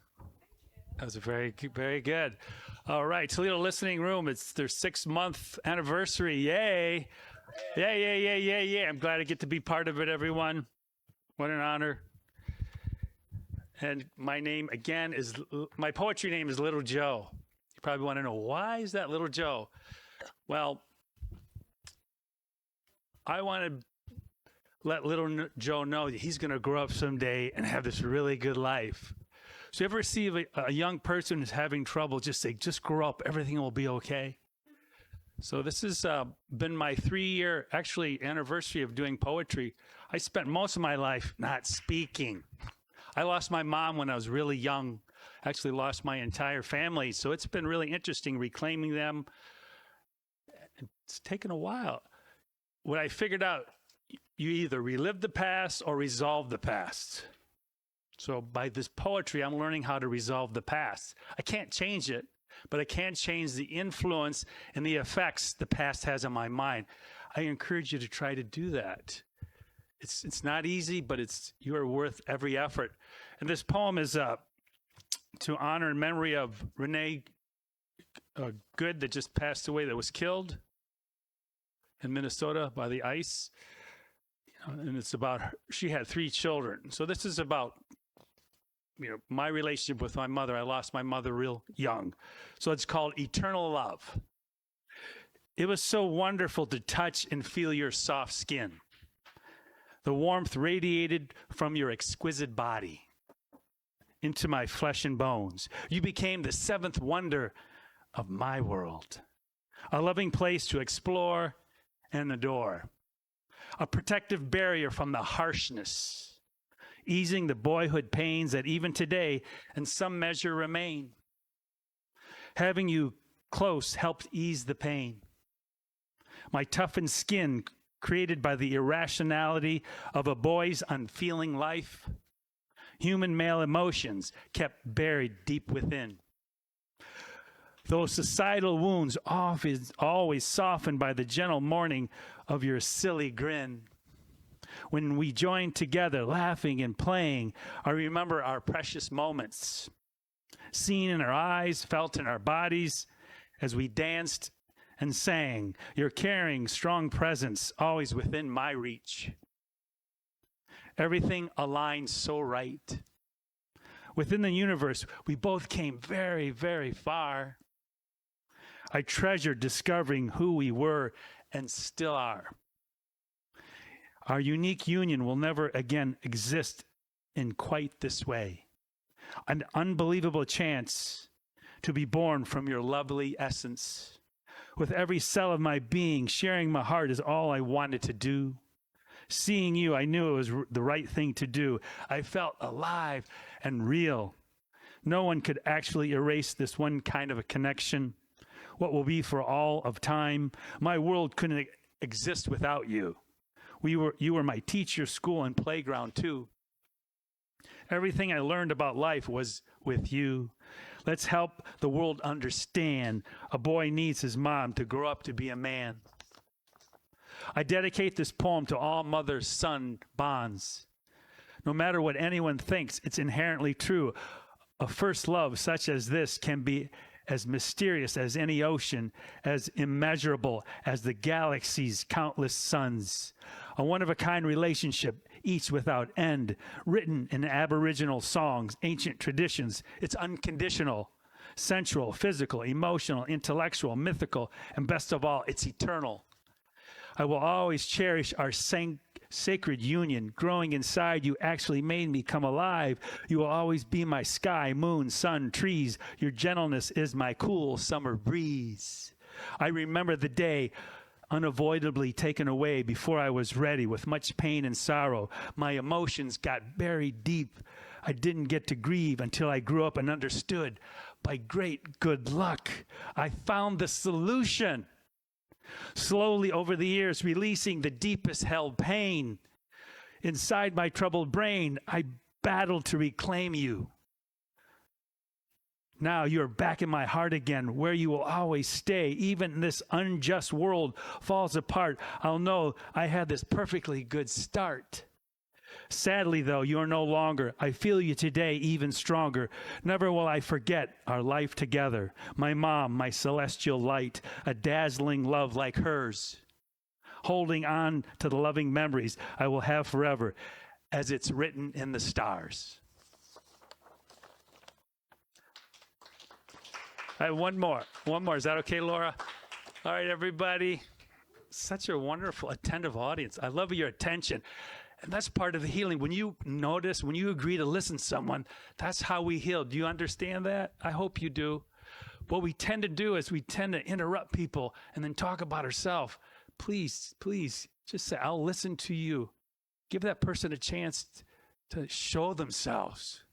That was very good. All right, Toledo Listening Room. It's their 6-month anniversary. Yay. Yay. I'm glad I get to be part of it, everyone. What an honor. And my name, again, my poetry name is Little Joe. You probably want to know, why is that Little Joe? Well, I want to let Little Joe know that he's going to grow up someday and have this really good life. So you ever see a young person who's having trouble, just say, just grow up, everything will be okay. So this has been my 3-year, actually, anniversary of doing poetry. I spent most of my life not speaking. I lost my mom when I was really young, actually lost my entire family. So it's been really interesting reclaiming them. It's taken a while. What I figured out, you either relive the past or resolve the past. So by this poetry, I'm learning how to resolve the past. I can't change it, but I can change the influence and the effects the past has on my mind. I encourage you to try to do that. It's not easy, but you are worth every effort. And this poem is to honor and memory of Renee Good, that just passed away, that was killed in Minnesota by the ice. And it's about her. She had 3 children. So this is about my relationship with my mother. I lost my mother real young. So it's called Eternal Love. It was so wonderful to touch and feel your soft skin. The warmth radiated from your exquisite body into my flesh and bones. You became the 7th wonder of my world, a loving place to explore and adore, a protective barrier from the harshness, easing the boyhood pains that even today in some measure remain. Having you close helped ease the pain. My toughened skin, created by the irrationality of a boy's unfeeling life, human male emotions kept buried deep within. Those societal wounds always softened by the gentle mourning of your silly grin. When we joined together, laughing and playing, I remember our precious moments, seen in our eyes, felt in our bodies, as we danced and sang, your caring, strong presence always within my reach. Everything aligned so right. Within the universe, we both came very, very far. I treasured discovering who we were and still are. Our unique union will never again exist in quite this way. An unbelievable chance to be born from your lovely essence. With every cell of my being, sharing my heart is all I wanted to do. Seeing you, I knew it was the right thing to do. I felt alive and real. No one could actually erase this one kind of a connection. What will be for all of time. My world couldn't exist without you. You were my teacher, school, and playground too. Everything I learned about life was with you. Let's help the world understand a boy needs his mom to grow up to be a man. I dedicate this poem to all mother-son bonds. No matter what anyone thinks, it's inherently true. A first love such as this can be as mysterious as any ocean, as immeasurable as the galaxy's countless suns. A one-of-a-kind relationship, each without end, written in Aboriginal songs, ancient traditions. It's unconditional, sensual, physical, emotional, intellectual, mythical, and best of all, it's eternal. I will always cherish our sacred union. Growing inside you actually made me come alive. You will always be my sky, moon, sun, trees. Your gentleness is my cool summer breeze. I remember the day unavoidably taken away before I was ready. With much pain and sorrow, my emotions got buried deep. I didn't get to grieve until I grew up and understood. By great good luck, I found the solution. Slowly over the years, releasing the deepest held pain inside my troubled brain, I battled to reclaim you. Now you're back in my heart again, where you will always stay. Even this unjust world falls apart, I'll know I had this perfectly good start. Sadly, though, you are no longer. I feel you today even stronger. Never will I forget our life together. My mom, my celestial light, a dazzling love like hers. Holding on to the loving memories I will have forever, as it's written in the stars. I have one more. Is that okay, Laura? All right, everybody. Such a wonderful, attentive audience. I love your attention. And that's part of the healing. When you notice, when you agree to listen to someone, that's how we heal. Do you understand that? I hope you do. What we tend to do is we tend to interrupt people and then talk about ourselves. Please, just say, I'll listen to you. Give that person a chance to show themselves.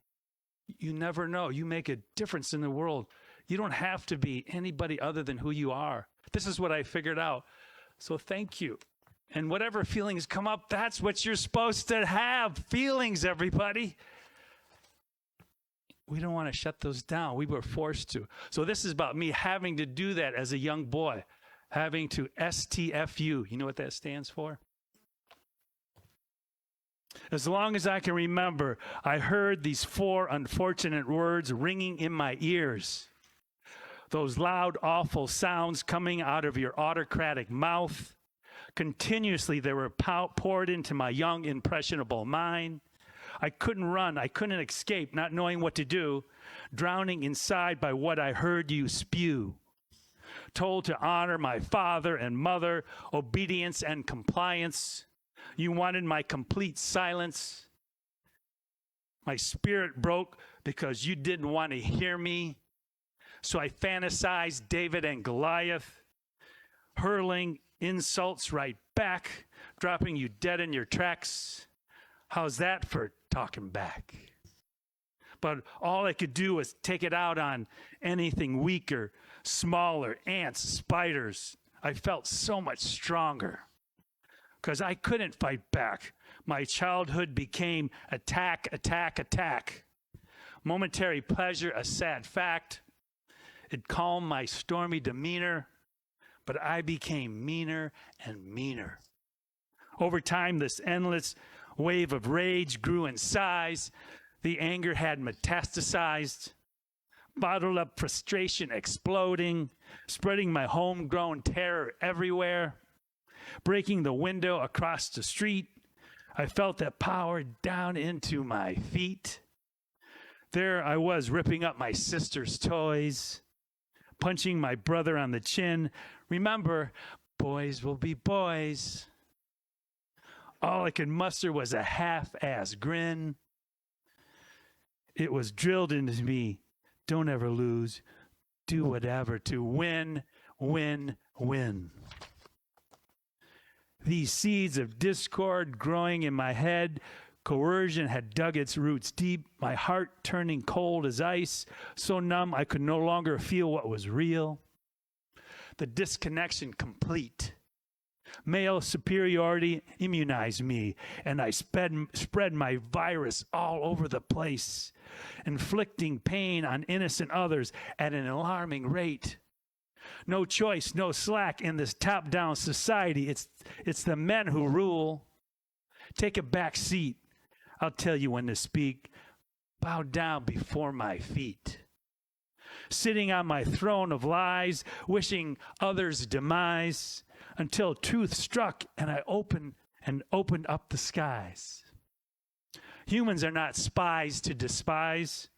You never know. You make a difference in the world. You don't have to be anybody other than who you are. This is what I figured out. So thank you. And whatever feelings come up, that's what you're supposed to have. Feelings, everybody. We don't want to shut those down. We were forced to. So this is about me having to do that as a young boy. Having to STFU. You know what that stands for? As long as I can remember, I heard these 4 unfortunate words ringing in my ears. Those loud, awful sounds coming out of your autocratic mouth. Continuously, they were poured into my young, impressionable mind. I couldn't run. I couldn't escape, not knowing what to do, drowning inside by what I heard you spew. Told to honor my father and mother, obedience and compliance. You wanted my complete silence. My spirit broke because you didn't want to hear me. So I fantasized David and Goliath, hurling insults right back, dropping you dead in your tracks. How's that for talking back? But all I could do was take it out on anything weaker, smaller, ants, spiders. I felt so much stronger because I couldn't fight back. My childhood became attack, attack, attack. Momentary pleasure, a sad fact. It calmed my stormy demeanor, but I became meaner and meaner. Over time, this endless wave of rage grew in size. The anger had metastasized, bottled up frustration exploding, spreading my homegrown terror everywhere. Breaking the window across the street, I felt that power down into my feet. There I was, ripping up my sister's toys, punching my brother on the chin. Remember, boys will be boys. All I could muster was a half-ass grin. It was drilled into me, don't ever lose, do whatever to win, win, win. These seeds of discord growing in my head, coercion had dug its roots deep, my heart turning cold as ice, so numb I could no longer feel what was real. The disconnection complete. Male superiority immunized me, and I spread my virus all over the place, inflicting pain on innocent others at an alarming rate. No choice, no slack in this top-down society. It's the men who rule. Take a back seat. I'll tell you when to speak. Bow down before my feet. Sitting on my throne of lies, wishing others' demise, until truth struck and I opened up the skies. Humans are not spies to despise.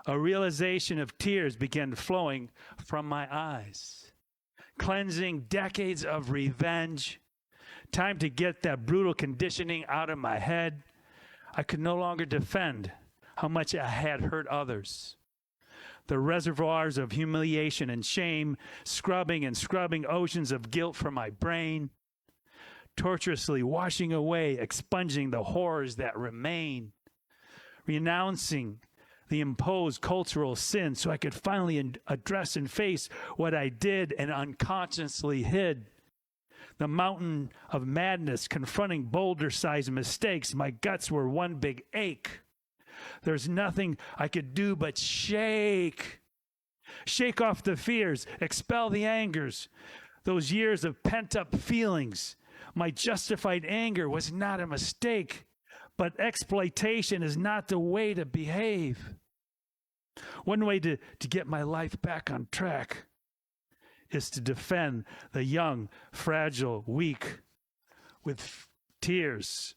A realization of tears began flowing from my eyes, cleansing decades of revenge. Time to get that brutal conditioning out of my head. I could no longer defend how much I had hurt others. the reservoirs of humiliation and shame, scrubbing and scrubbing oceans of guilt from my brain, tortuously washing away, expunging the horrors that remain, renouncing the imposed cultural sin so I could finally address and face what I did and unconsciously hid. The mountain of madness confronting boulder-sized mistakes, my guts were one big ache. There's nothing I could do but shake off the fears, expel the angers, those years of pent-up feelings. My justified anger was not a mistake, but exploitation is not the way to behave. One way to get my life back on track is to defend the young, fragile, weak, with tears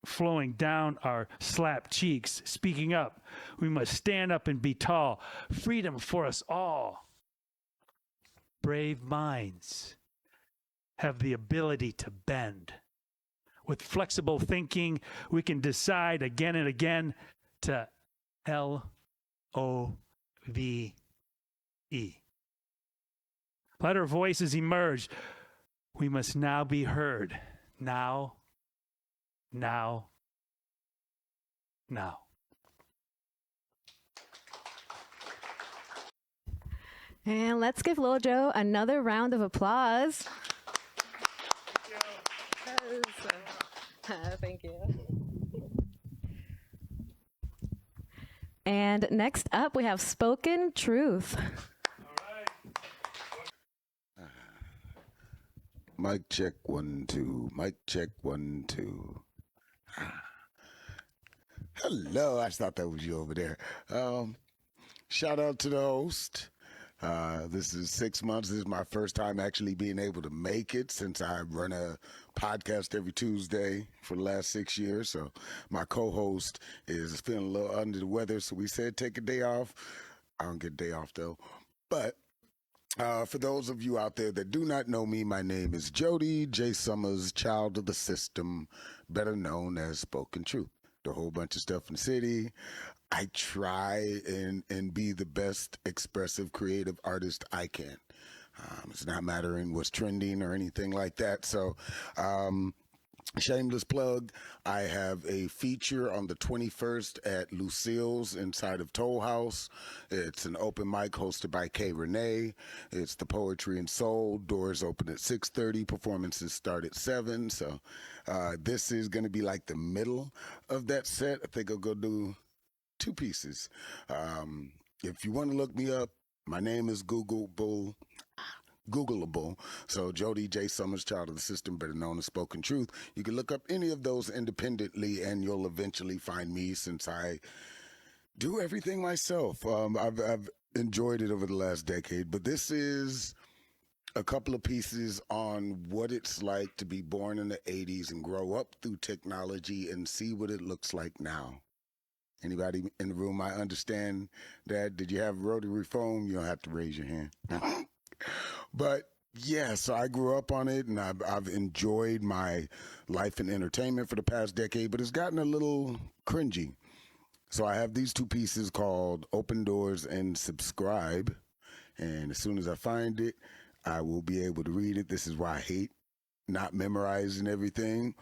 flowing down our slapped cheeks, speaking up. We must stand up and be tall. Freedom for us all. Brave minds have the ability to bend. With flexible thinking, we can decide again and again to L-O-V-E. Let our voices emerge. We must now be heard. Now. And let's give Lil Joe another round of applause. Thank you. And next up, we have Spoken Truth. Mic check 1 2. Mic check 1 2. Hello, I thought that was you over there. Shout out to the host. This is 6 months. This is my first time actually being able to make it since I run a podcast every Tuesday for the last 6 years. So my co-host is feeling a little under the weather, so we said take a day off. I don't get a day off though. But for those of you out there that do not know me, my name is Jody J. Summers, child of the system, better known as Spoken Truth. A whole bunch of stuff in the city. I try and be the best expressive creative artist I can. It's not mattering what's trending or anything like that. So, shameless plug, I have a feature on the 21st at Lucille's inside of Toll House. It's an open mic hosted by Karie. It's the Poetry and Soul. Doors open at 6:30. Performances start at 7. So this is going to be like the middle of that set. I think I'll go do 2 pieces. If you want to look me up, my name is Googleable. So Jody J. Summers, child of the system, better known as Spoken Truth. You can look up any of those independently and you'll eventually find me, since I do everything myself. I've enjoyed it over the last decade, but this is a couple of pieces on what it's like to be born in the 80s and grow up through technology and see what it looks like now. Anybody in the room, I understand that. Did you have rotary phone? You don't have to raise your hand. But yeah, so I grew up on it, and I've enjoyed my life in entertainment for the past decade, but it's gotten a little cringy. So I have these 2 pieces called Open Doors and Subscribe, and as soon as I find it, I will be able to read it. This is why I hate not memorizing everything.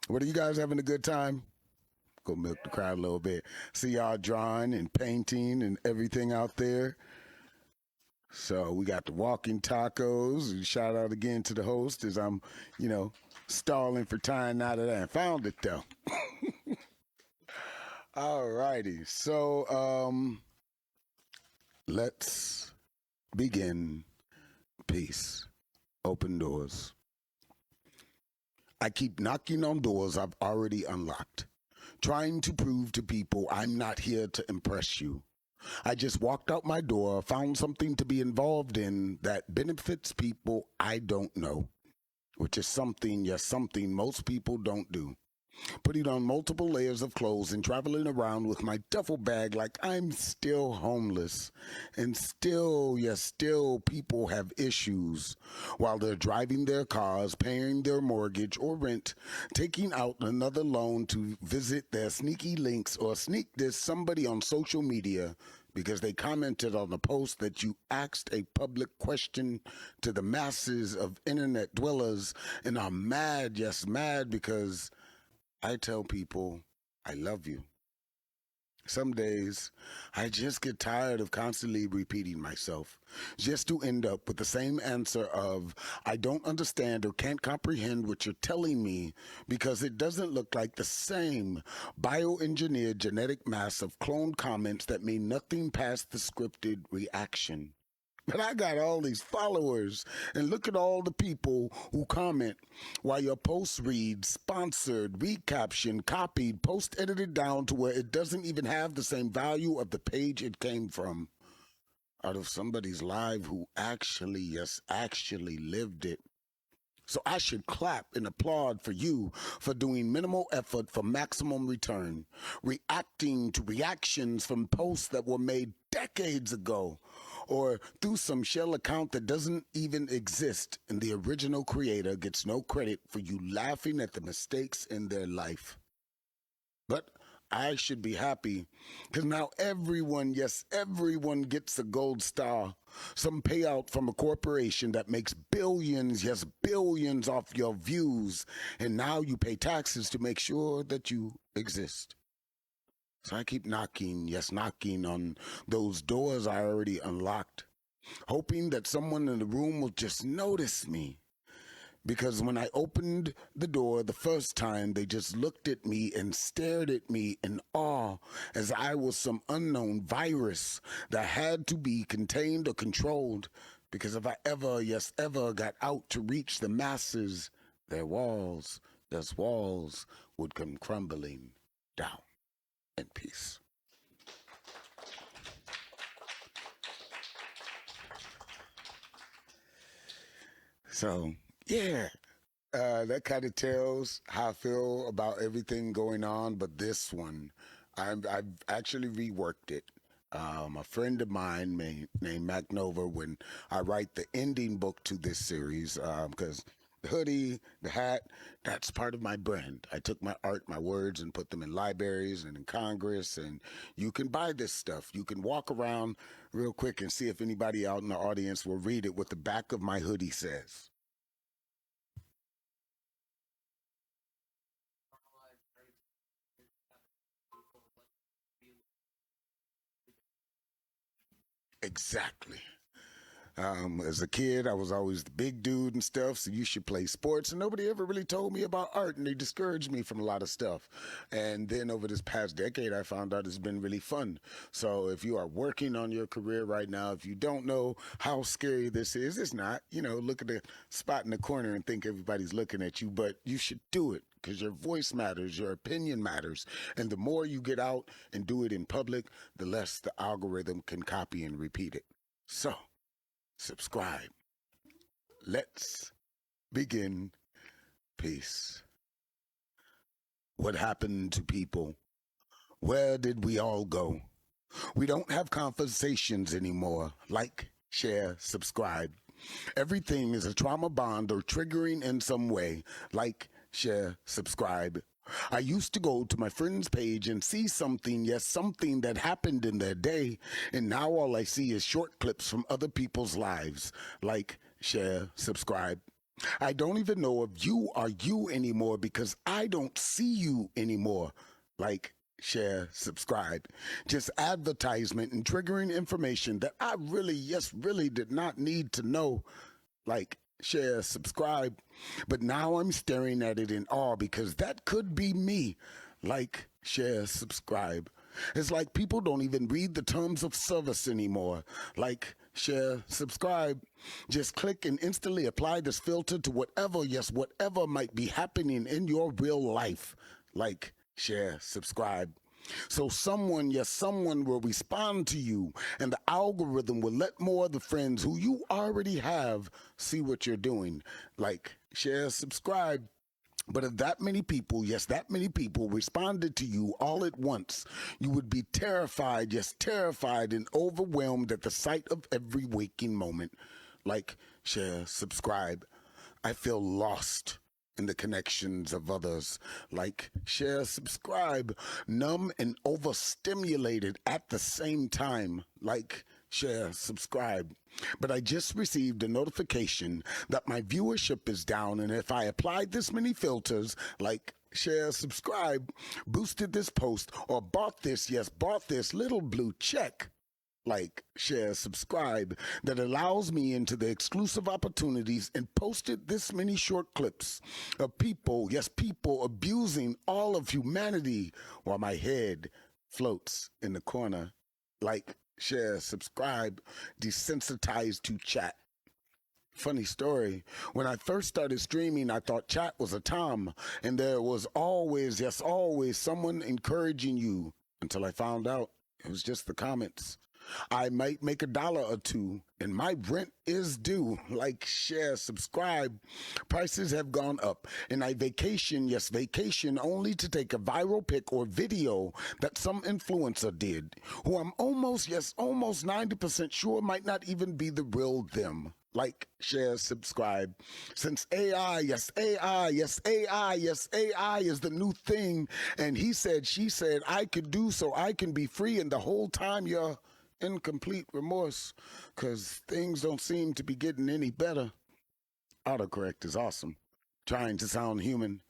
What are you guys having a good time? Go milk the crowd a little bit. See y'all drawing and painting and everything out there. So we got the walking tacos. And shout out again to the host as I'm, stalling for time out of that. Found it though. All righty. So let's begin. Peace. Open doors. I keep knocking on doors I've already unlocked, trying to prove to people I'm not here to impress you. I just walked out my door, found something to be involved in that benefits people I don't know, which is something most people don't do. Putting on multiple layers of clothes and traveling around with my duffel bag like I'm still homeless. And still people have issues while they're driving their cars, paying their mortgage or rent, taking out another loan to visit their sneaky links or sneak this somebody on social media because they commented on the post that you asked a public question to the masses of internet dwellers and are mad, yes, mad, because I tell people I love you. Some days, I just get tired of constantly repeating myself, just to end up with the same answer of, I don't understand or can't comprehend what you're telling me because it doesn't look like the same bioengineered genetic mass of cloned comments that mean nothing past the scripted reaction. But I got all these followers, and look at all the people who comment while your post reads sponsored, recaptioned, copied, post edited down to where it doesn't even have the same value of the page it came from. Out of somebody's life who actually, yes, actually lived it. So I should clap and applaud for you for doing minimal effort for maximum return, reacting to reactions from posts that were made decades ago, or through some shell account that doesn't even exist, and the original creator gets no credit for you laughing at the mistakes in their life. But I should be happy, because now everyone, yes, everyone gets a gold star, some payout from a corporation that makes billions, yes, billions off your views, and now you pay taxes to make sure that you exist. So I keep knocking, yes, knocking on those doors I already unlocked, hoping that someone in the room will just notice me. Because when I opened the door the first time, they just looked at me and stared at me in awe as I was some unknown virus that had to be contained or controlled. Because if I ever, yes, ever got out to reach the masses, their walls would come crumbling down in peace. So, yeah, that kind of tells how I feel about everything going on. But this one, I've actually reworked it. A friend of mine named Mac Nova, when I write the ending book to this series, because the hoodie, the hat, that's part of my brand. I took my art, my words, and put them in libraries and in Congress, and you can buy this stuff. You can walk around real quick and see if anybody out in the audience will read it, what the back of my hoodie says. Exactly. As a kid, I was always the big dude and stuff, so you should play sports. And nobody ever really told me about art, and they discouraged me from a lot of stuff. And then over this past decade, I found out it's been really fun. So if you are working on your career right now, if you don't know how scary this is, it's not. You know, look at the spot in the corner and think everybody's looking at you, but you should do it because your voice matters, your opinion matters. And the more you get out and do it in public, the less the algorithm can copy and repeat it. So, subscribe. Let's begin. Peace. What happened to people? Where did we all go? We don't have conversations anymore. Like, share, subscribe. Everything is a trauma bond or triggering in some way. Like, share, subscribe. I used to go to my friend's page and see something, yes, something that happened in their day, and now all I see is short clips from other people's lives. Like, share, subscribe. I don't even know if you are you anymore because I don't see you anymore. Like, share, subscribe. Just advertisement and triggering information that I really, yes, really did not need to know. Like, share, subscribe. But now I'm staring at it in awe because that could be me. Like, share, subscribe. It's like people don't even read the terms of service anymore. Like, share, subscribe. Just click and instantly apply this filter to whatever, yes, whatever might be happening in your real life. Like, share, subscribe. So someone, yes, someone will respond to you, and the algorithm will let more of the friends who you already have see what you're doing. Like, share, subscribe. But if that many people, yes, that many people responded to you all at once, you would be terrified, yes, terrified and overwhelmed at the sight of every waking moment. Like, share, subscribe. I feel lost. in the connections of others. Like, share, subscribe, numb and overstimulated at the same time. Like, share, subscribe. But I just received a notification that my viewership is down, and if I applied this many filters, like share, subscribe, boosted this post, or bought this little blue check, like share, subscribe, that allows me into the exclusive opportunities, and posted this many short clips of people, yes, people abusing all of humanity while my head floats in the corner. Like, share, subscribe, desensitized to chat. Funny story. When I first started streaming, I thought chat was a Tom, and there was always, yes, always someone encouraging you, until I found out it was just the comments. I might make $1 or $2, and my rent is due. Like, share, subscribe. Prices have gone up, and I vacation, yes, vacation, only to take a viral pic or video that some influencer did, who I'm almost 90% sure might not even be the real them. Like, share, subscribe. Since AI, yes, AI, yes, AI, yes, AI is the new thing, and he said, she said, I could do so I can be free, and the whole time you're in complete remorse, because things don't seem to be getting any better. Autocorrect is awesome. Trying to sound human.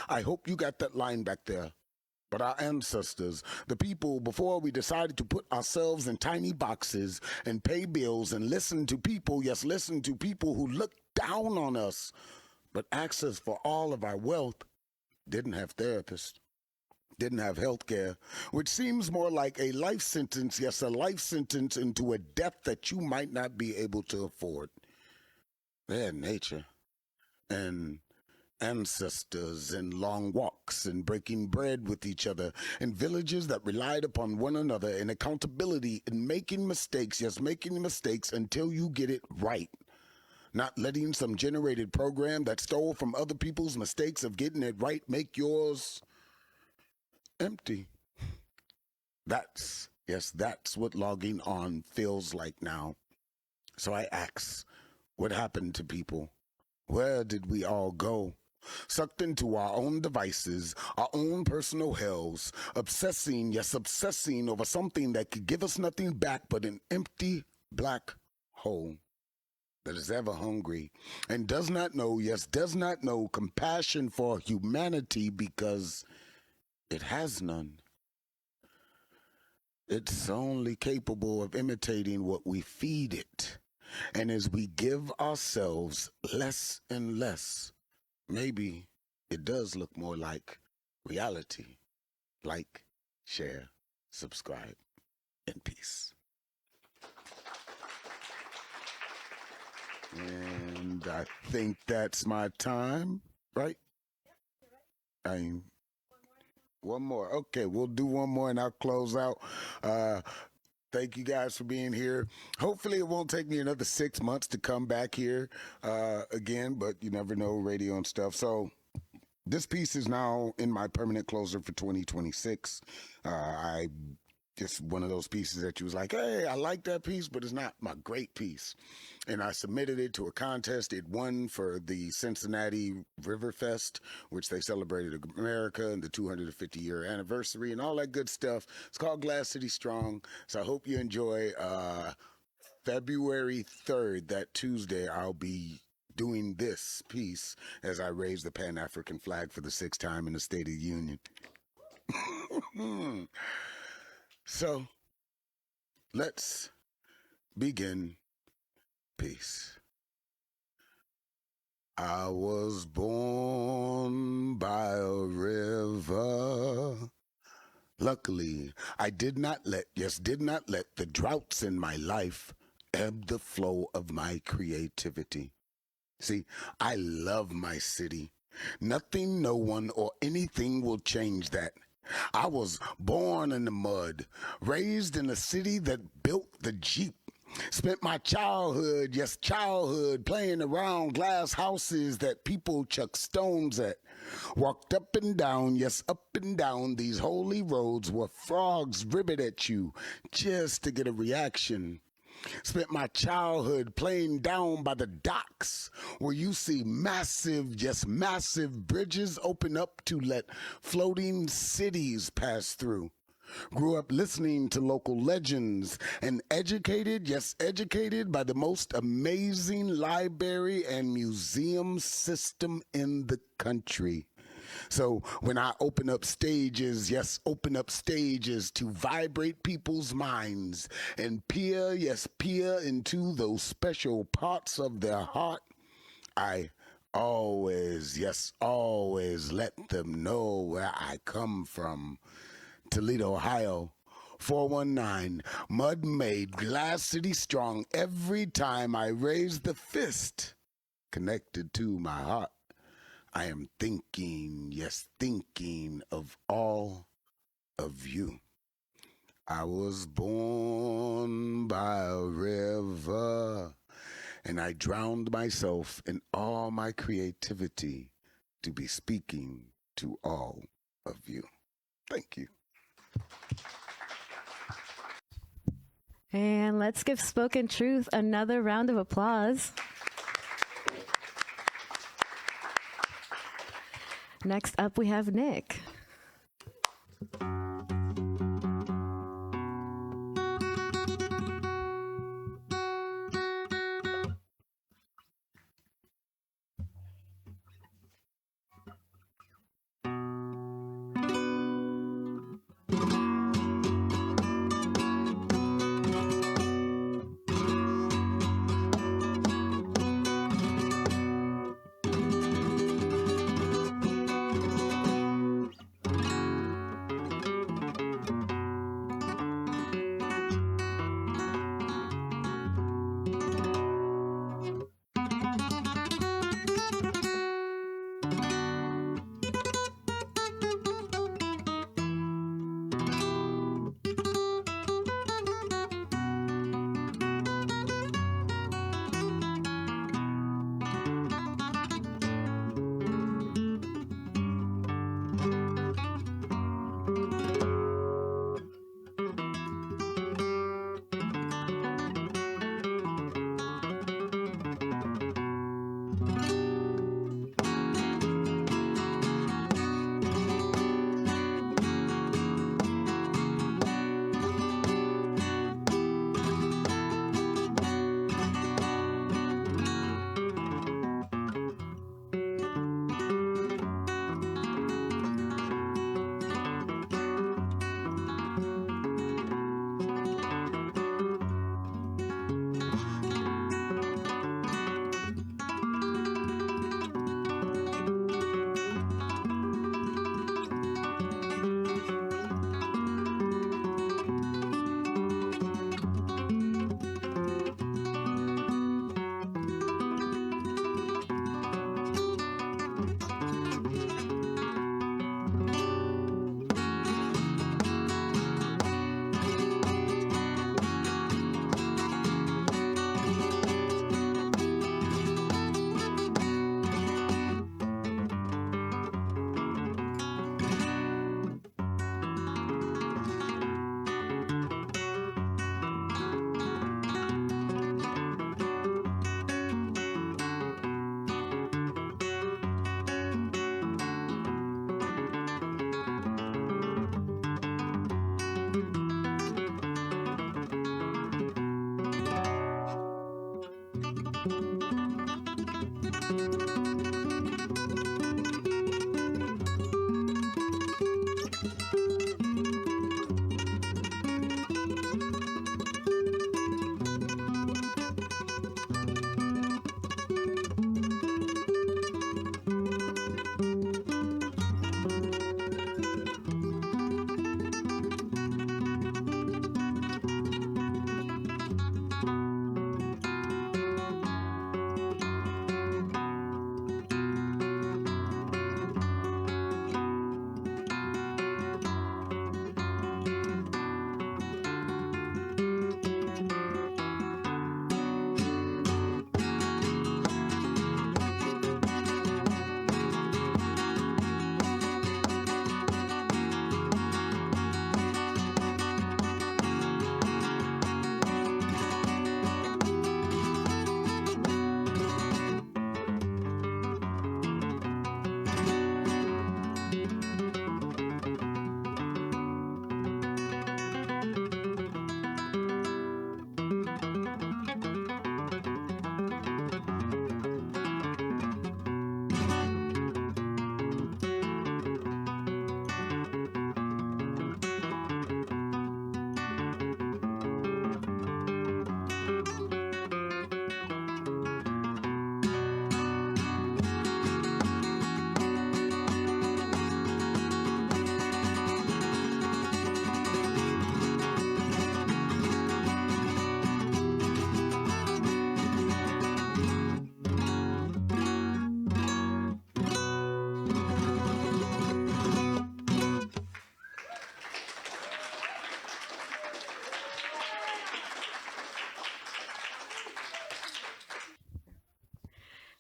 I hope you got that line back there. But our ancestors, the people before we decided to put ourselves in tiny boxes and pay bills and listen to people, yes, listen to people who look down on us, but access for all of our wealth, didn't have therapists, didn't have health care, which seems more like a life sentence, yes, a life sentence into a death that you might not be able to afford. They had nature and ancestors and long walks and breaking bread with each other and villages that relied upon one another and accountability and making mistakes, yes, making mistakes until you get it right. Not letting some generated program that stole from other people's mistakes of getting it right make yours empty. That's what logging on feels like now. So I ask, what happened to people? Where did we all go? Sucked into our own devices, our own personal hells, obsessing, yes, obsessing over something that could give us nothing back but an empty black hole that is ever hungry and does not know, yes, does not know compassion for humanity because it has none. It's only capable of imitating what we feed it. And as we give ourselves less and less, maybe it does look more like reality. Like, share, subscribe, and peace. And I think that's my time, right? One more. Okay, we'll do one more and I'll close out. Thank you guys for being here. Hopefully it won't take me another 6 months to come back here again, but you never know, radio and stuff. So this piece is now in my permanent closer for 2026. I just one of those pieces that you was like, hey, I like that piece, but it's not my great piece. And I submitted it to a contest. It won for the Cincinnati River Fest, which they celebrated America and the 250-year anniversary and all that good stuff. It's called Glass City Strong. So I hope you enjoy. February 3rd, that Tuesday, I'll be doing this piece as I raise the Pan-African flag for the 6th time in the State of the Union. So, let's begin. Peace. I was born by a river. Luckily, I did not let the droughts in my life ebb the flow of my creativity. See, I love my city. Nothing, no one, or anything will change that. I was born in the mud, raised in a city that built the Jeep. Spent my childhood, playing around glass houses that people chuck stones at. Walked up and down these holy roads where frogs ribbit at you just to get a reaction. Spent my childhood playing down by the docks where you see massive, just massive bridges open up to let floating cities pass through. Grew up listening to local legends and educated, yes, educated by the most amazing library and museum system in the country. So when I open up stages, yes, open up stages to vibrate people's minds and peer, yes, peer into those special parts of their heart, I always, yes, always let them know where I come from. Toledo, Ohio, 419, mud made, glass city strong. Every time I raise the fist connected to my heart, I am thinking, yes, thinking of all of you. I was born by a river, and I drowned myself in all my creativity to be speaking to all of you. Thank you. And let's give Spoken Truth another round of applause. Next up, we have Nick.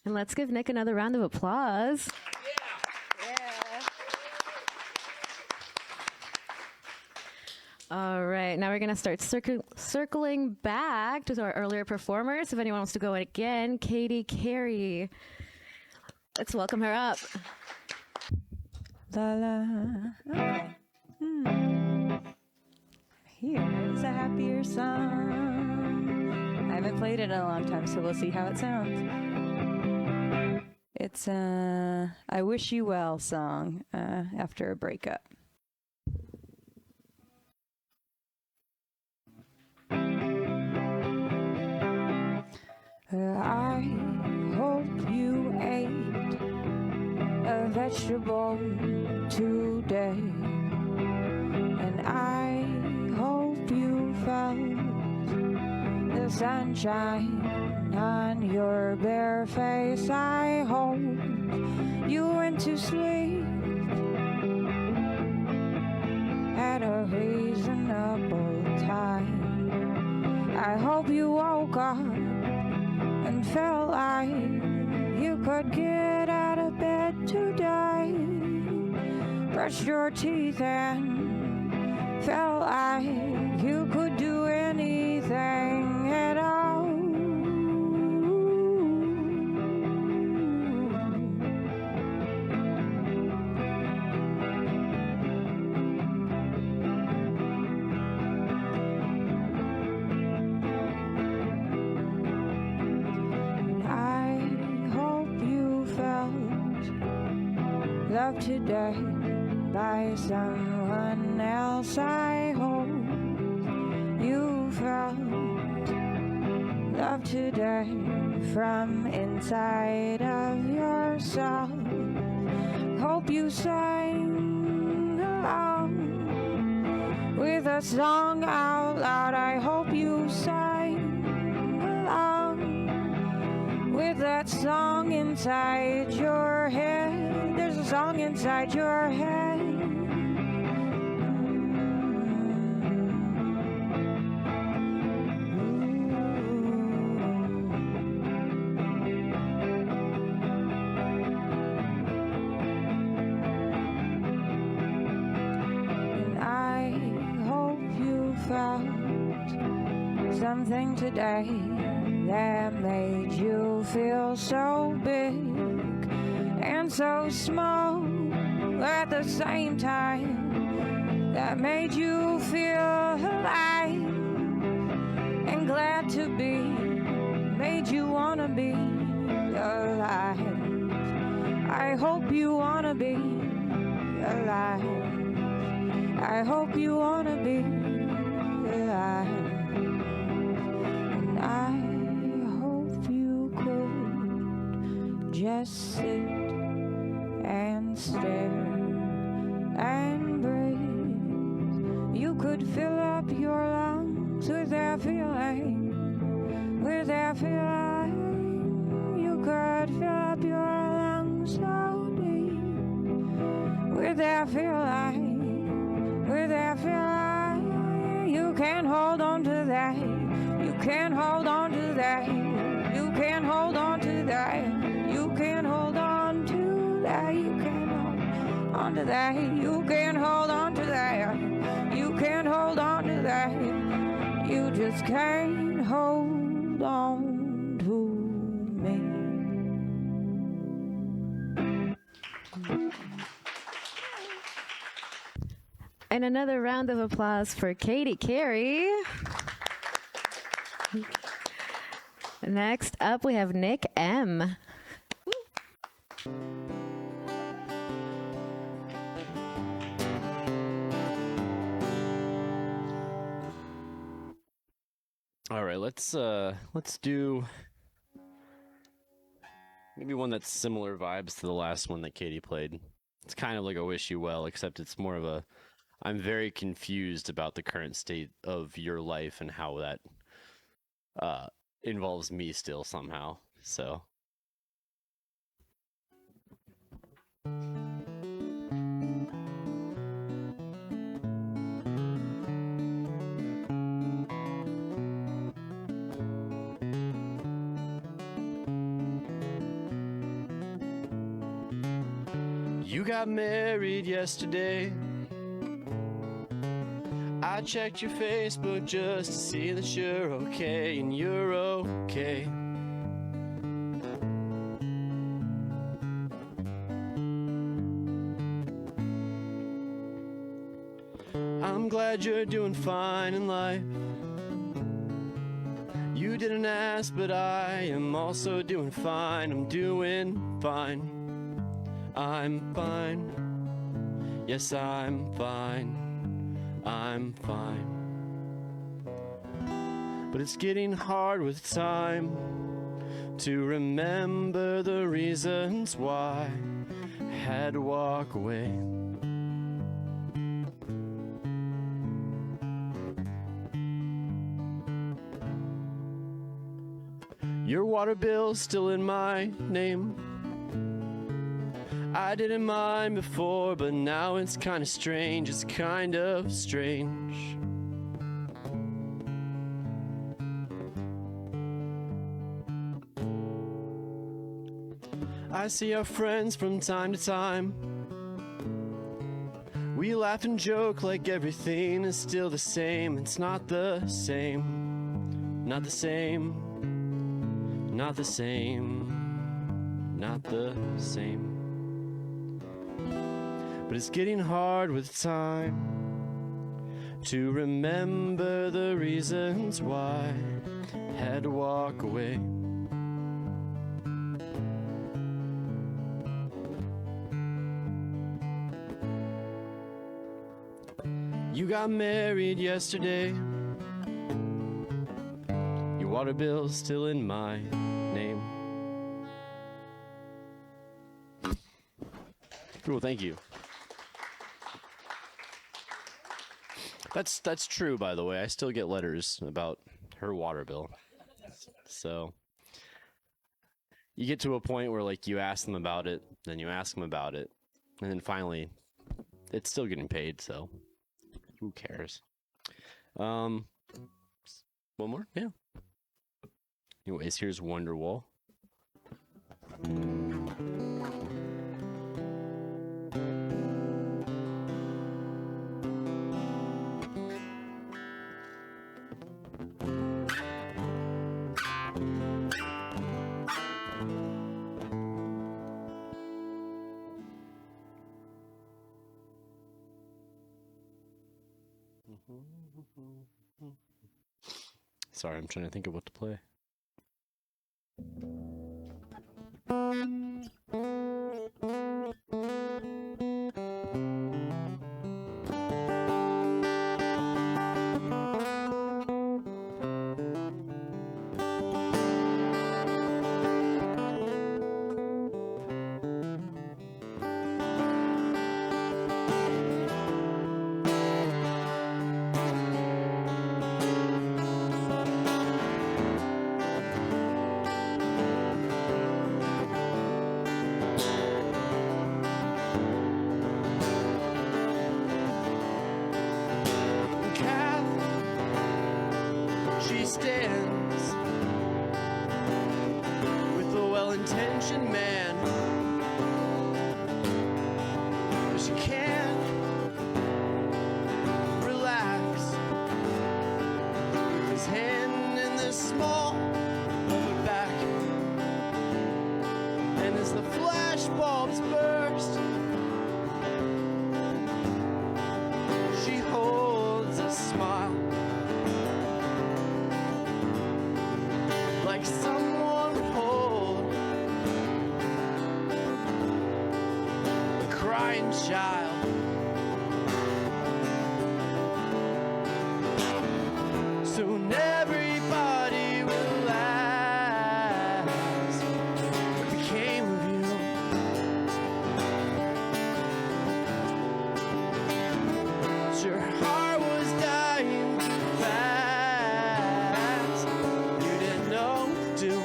And let's give Nick another round of applause. All right, now we're going to start circling back to our earlier performers. If anyone wants to go again, Karie. Let's welcome her up. La la. Okay. Here's a happier song. I haven't played it in a long time, so we'll see how it sounds. It's a I Wish You Well song after a breakup. I hope you ate a vegetable today, and I hope you felt the sunshine on your bare face. I hope you went to sleep at a reasonable time. I hope you woke up and felt like you could get out of bed today. Brushed your teeth and felt like you could do anything at all. Loved today by someone else. I hope you felt love today from inside of yourself. Hope you sang along with a song out loud. I hope you sang along with that song inside your head. There's a song inside your head. And I hope you felt something today that made you feel so big and so small at the same time, that made you feel alive and glad to be, made you wanna be alive. I hope you wanna be alive. I hope you wanna be alive. And I hope you could just sit and stare and breathe. You could fill up your lungs with that feeling, with that feeling. You could fill up your lungs so deep with that feeling, with that feeling. You can't hold on to that. You can't hold on to that. You can't hold on to that. You can't hold on to that. You can't hold on to that. You can't hold on to that. You can't hold on to that. You just can't hold on to me. And another round of applause for Karie. Next up, we have Nick M. All right, let's do maybe one that's similar vibes to the last one that Katie played. It's kind of like a Wish You Well, except it's more of a I'm very confused about the current state of your life and how that involves me still somehow. So got married yesterday. I checked your Facebook just to see that you're okay, and you're okay. I'm glad you're doing fine in life. You didn't ask, but I am also doing fine. I'm doing fine. I'm fine. Yes, I'm fine. I'm fine. But it's getting hard with time to remember the reasons why I had to walk away. Your water bill's still in my name. I didn't mind before, but now it's kind of strange. It's kind of strange. I see our friends from time to time. We laugh and joke like everything is still the same. It's not the same. Not the same. Not the same, not the same. But it's getting hard with time to remember the reasons why I had to walk away. You got married yesterday. Your water bill's still in my name. Cool, thank you. That's true, by the way. I still get letters about her water bill. So you get to a point where like you ask them about it, then you ask them about it, and then finally it's still getting paid, so who cares? One more? Yeah. Anyways, here's Wonderwall. Sorry, I'm trying to think of what to play. Stands with a well-intentioned man, but she can't relax with his hand in the small of her back, and as the flash bulbs burst, she holds a smile. Like someone would hold a crying child. Soon everybody will ask what became of you. Your heart was dying too fast. You didn't know what to do.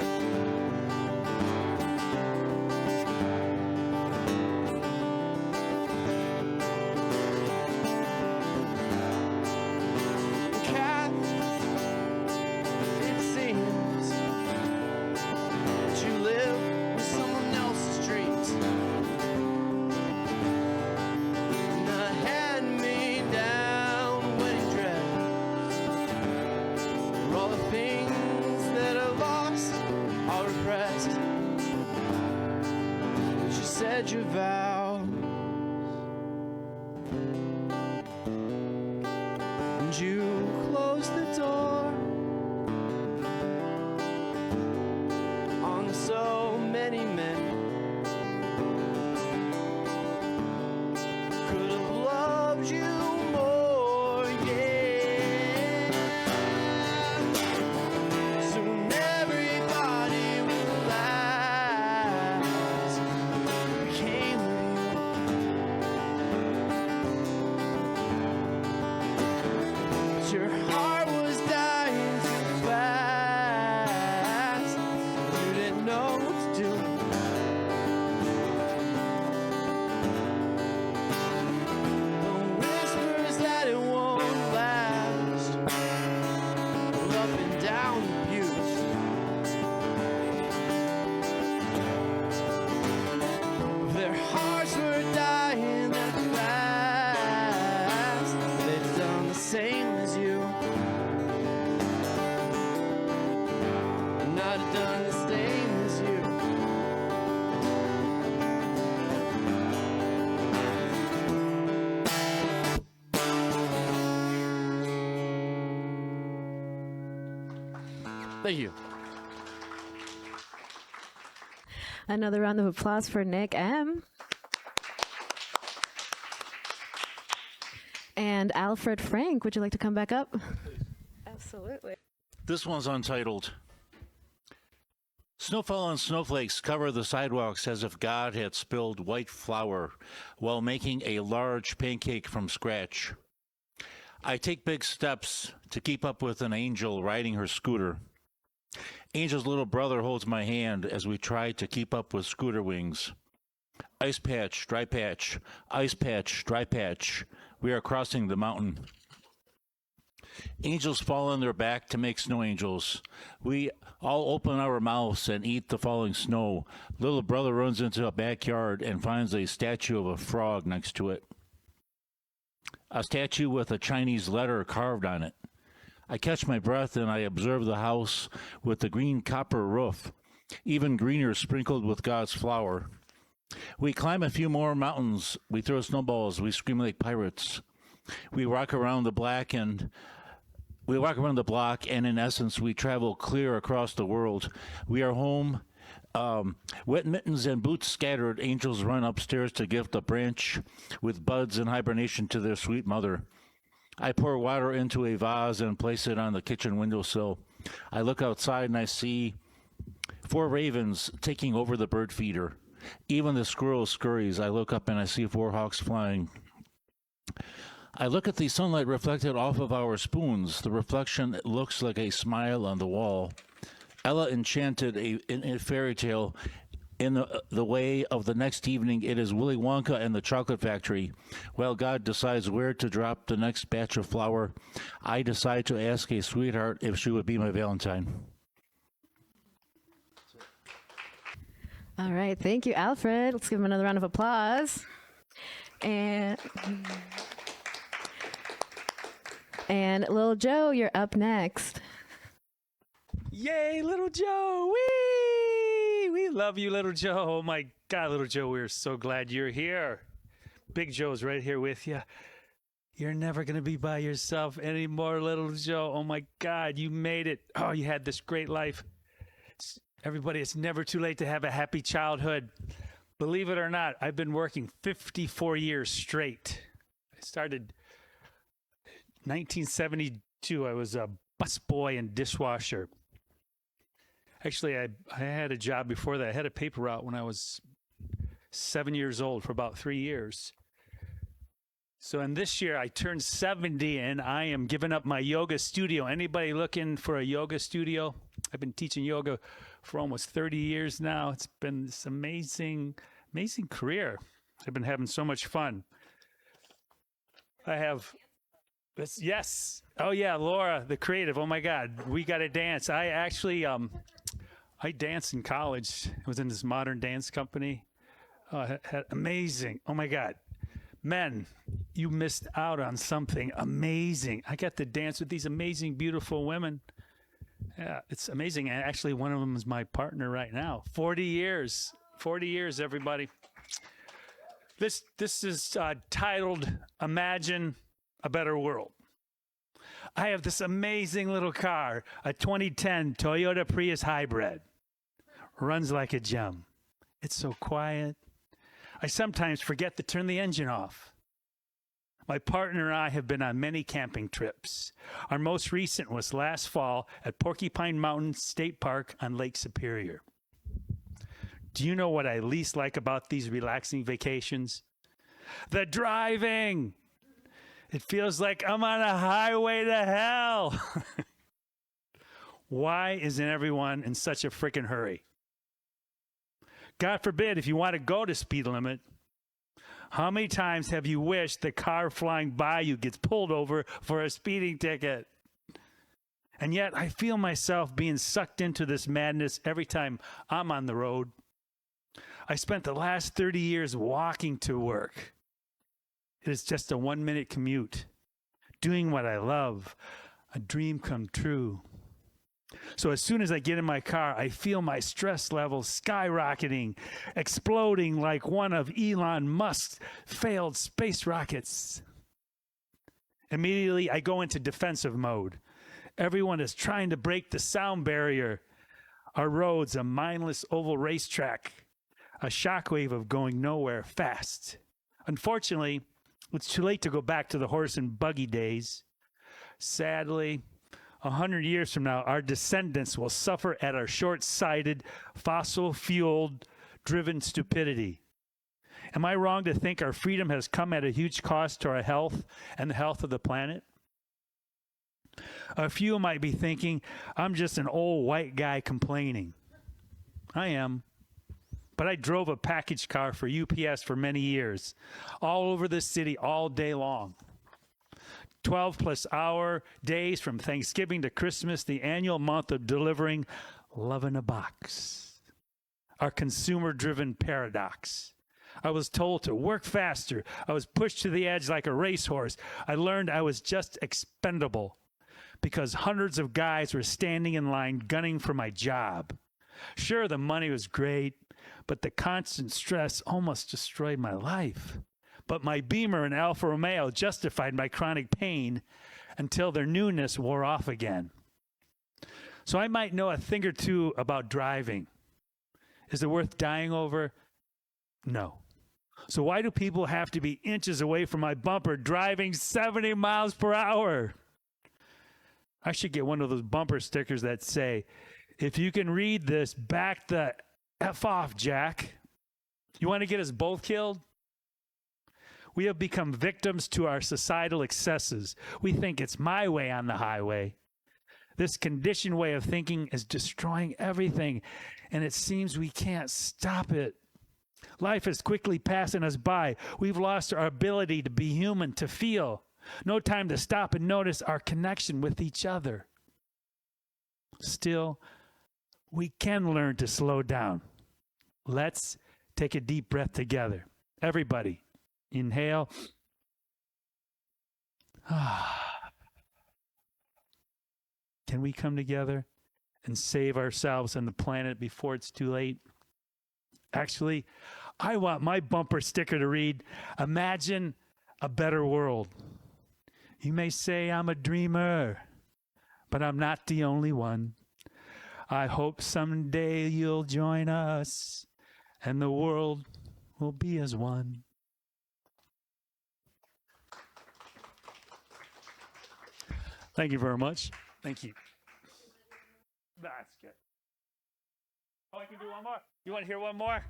your heart was dying too fast. You didn't know what to do. The whispers that it won't last roll up and down the pews. Their hearts were dying that fast. They'd done the same as you. And I'd have done the same as you. Thank you. Another round of applause for Nick M. And Alfred Frank, would you like to come back up? Absolutely. This one's untitled. Snowfall and snowflakes cover the sidewalks as if God had spilled white flour while making a large pancake from scratch. I take big steps to keep up with an angel riding her scooter. Angel's little brother holds my hand as we try to keep up with scooter wings. Ice patch, dry patch, ice patch, dry patch. We are crossing the mountain. Angels fall on their back to make snow angels. We all open our mouths and eat the falling snow. Little brother runs into a backyard and finds a statue of a frog next to it. A statue with a Chinese letter carved on it. I catch my breath and I observe the house with the green copper roof, even greener sprinkled with God's flower. We climb a few more mountains. We throw snowballs. We scream like pirates. We walk around the block and in essence we travel clear across the world. We are home. Wet mittens and boots scattered, angels run upstairs to gift a branch with buds in hibernation to their sweet mother. I pour water into a vase and place it on the kitchen windowsill. I look outside and I see 4 ravens taking over the bird feeder. Even the squirrel scurries. I look up and I see 4 hawks flying. I look at the sunlight reflected off of our spoons. The reflection looks like a smile on the wall. Ella enchanted in a fairy tale. In the way of the next evening, it is Willy Wonka and the Chocolate Factory. While God decides where to drop the next batch of flour, I decide to ask a sweetheart if she would be my Valentine. All right, thank you, Alfred. Let's give him another round of applause. And Lil Joe, you're up next. Yay, Little Joe! Whee! We love you, Little Joe. Oh my God, Little Joe, we're so glad you're here. Big Joe's right here with you. You're never going to be by yourself anymore, Little Joe. Oh my God, you made it. Oh, you had this great life. Everybody, it's never too late to have a happy childhood. Believe it or not, I've been working 54 years straight. I started 1972. I was a busboy and dishwasher. Actually, I had a job before that. I had a paper route when I was 7 years old for about 3 years. So in this year, I turned 70 and I am giving up my yoga studio. Anybody looking for a yoga studio? I've been teaching yoga for almost 30 years now. It's been this amazing, amazing career. I've been having so much fun. I have... Yes. Oh, yeah, Laura, the creative. Oh, my God. We got to dance. I actually, I danced in college. I was in this modern dance company. Had amazing. Oh, my God. Men, you missed out on something amazing. I got to dance with these amazing, beautiful women. Yeah, it's amazing. And actually, one of them is my partner right now. 40 years. 40 years, everybody. This is titled Imagine a Better World. I have this amazing little car, a 2010 Toyota Prius Hybrid. Runs like a gem. It's so quiet. I sometimes forget to turn the engine off. My partner and I have been on many camping trips. Our most recent was last fall at Porcupine Mountain State Park on Lake Superior. Do you know what I least like about these relaxing vacations? The driving. It feels like I'm on a highway to hell. Why isn't everyone in such a freaking hurry? God forbid if you want to go to speed limit, how many times have you wished the car flying by you gets pulled over for a speeding ticket? And yet I feel myself being sucked into this madness every time I'm on the road. I spent the last 30 years walking to work. It is just a 1-minute commute, doing what I love, a dream come true. So as soon as I get in my car, I feel my stress levels skyrocketing, exploding like one of Elon Musk's failed space rockets. Immediately, I go into defensive mode. Everyone is trying to break the sound barrier. Our road's a mindless oval racetrack, a shockwave of going nowhere fast. Unfortunately, it's too late to go back to the horse and buggy days. Sadly, 100 years from now, our descendants will suffer at our short-sighted, fossil-fueled, driven stupidity. Am I wrong to think our freedom has come at a huge cost to our health and the health of the planet? A few might be thinking, I'm just an old white guy complaining. I am. But I drove a package car for UPS for many years, all over the city all day long. 12-plus hour days from Thanksgiving to Christmas, the annual month of delivering love in a box. Our consumer-driven paradox. I was told to work faster. I was pushed to the edge like a racehorse. I learned I was just expendable because hundreds of guys were standing in line gunning for my job. Sure, the money was great, but the constant stress almost destroyed my life. But my Beamer and Alfa Romeo justified my chronic pain until their newness wore off again. So I might know a thing or two about driving. Is it worth dying over? No. So why do people have to be inches away from my bumper driving 70 miles per hour? I should get one of those bumper stickers that say, if you can read this, back the F off, Jack. You want to get us both killed? We have become victims to our societal excesses. We think it's my way on the highway. This conditioned way of thinking is destroying everything, and it seems we can't stop it. Life is quickly passing us by. We've lost our ability to be human, to feel. No time to stop and notice our connection with each other. Still, we can learn to slow down. Let's take a deep breath together. Everybody, inhale. Can we come together and save ourselves and the planet before it's too late? Actually, I want my bumper sticker to read, imagine a better world. You may say I'm a dreamer, but I'm not the only one. I hope someday you'll join us and the world will be as one. Thank you very much. Thank you. That's good. Oh, I can do one more. You want to hear one more?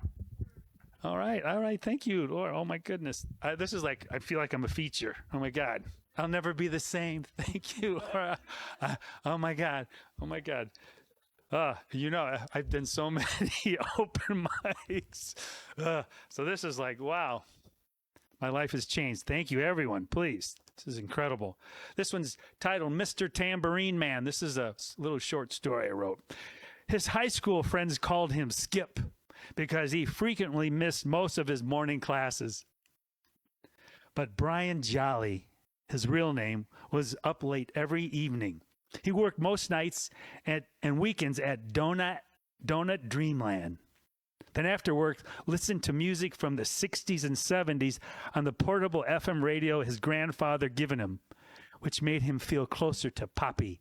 All right. Thank you, Lord. Oh my goodness. This is like, I feel like I'm a feature. Oh my God. I'll never be the same. Thank you. Oh my God. You know, I've done so many open mics. So this is like, wow. My life has changed. Thank you, everyone. Please. This is incredible. This one's titled Mr. Tambourine Man. This is a little short story I wrote. His high school friends called him Skip because he frequently missed most of his morning classes. But Brian Jolly, his real name, was up late every evening. He worked most nights and weekends at Donut Dreamland. Then after work, listened to music from the 60s and 70s on the portable FM radio his grandfather given him, which made him feel closer to Poppy.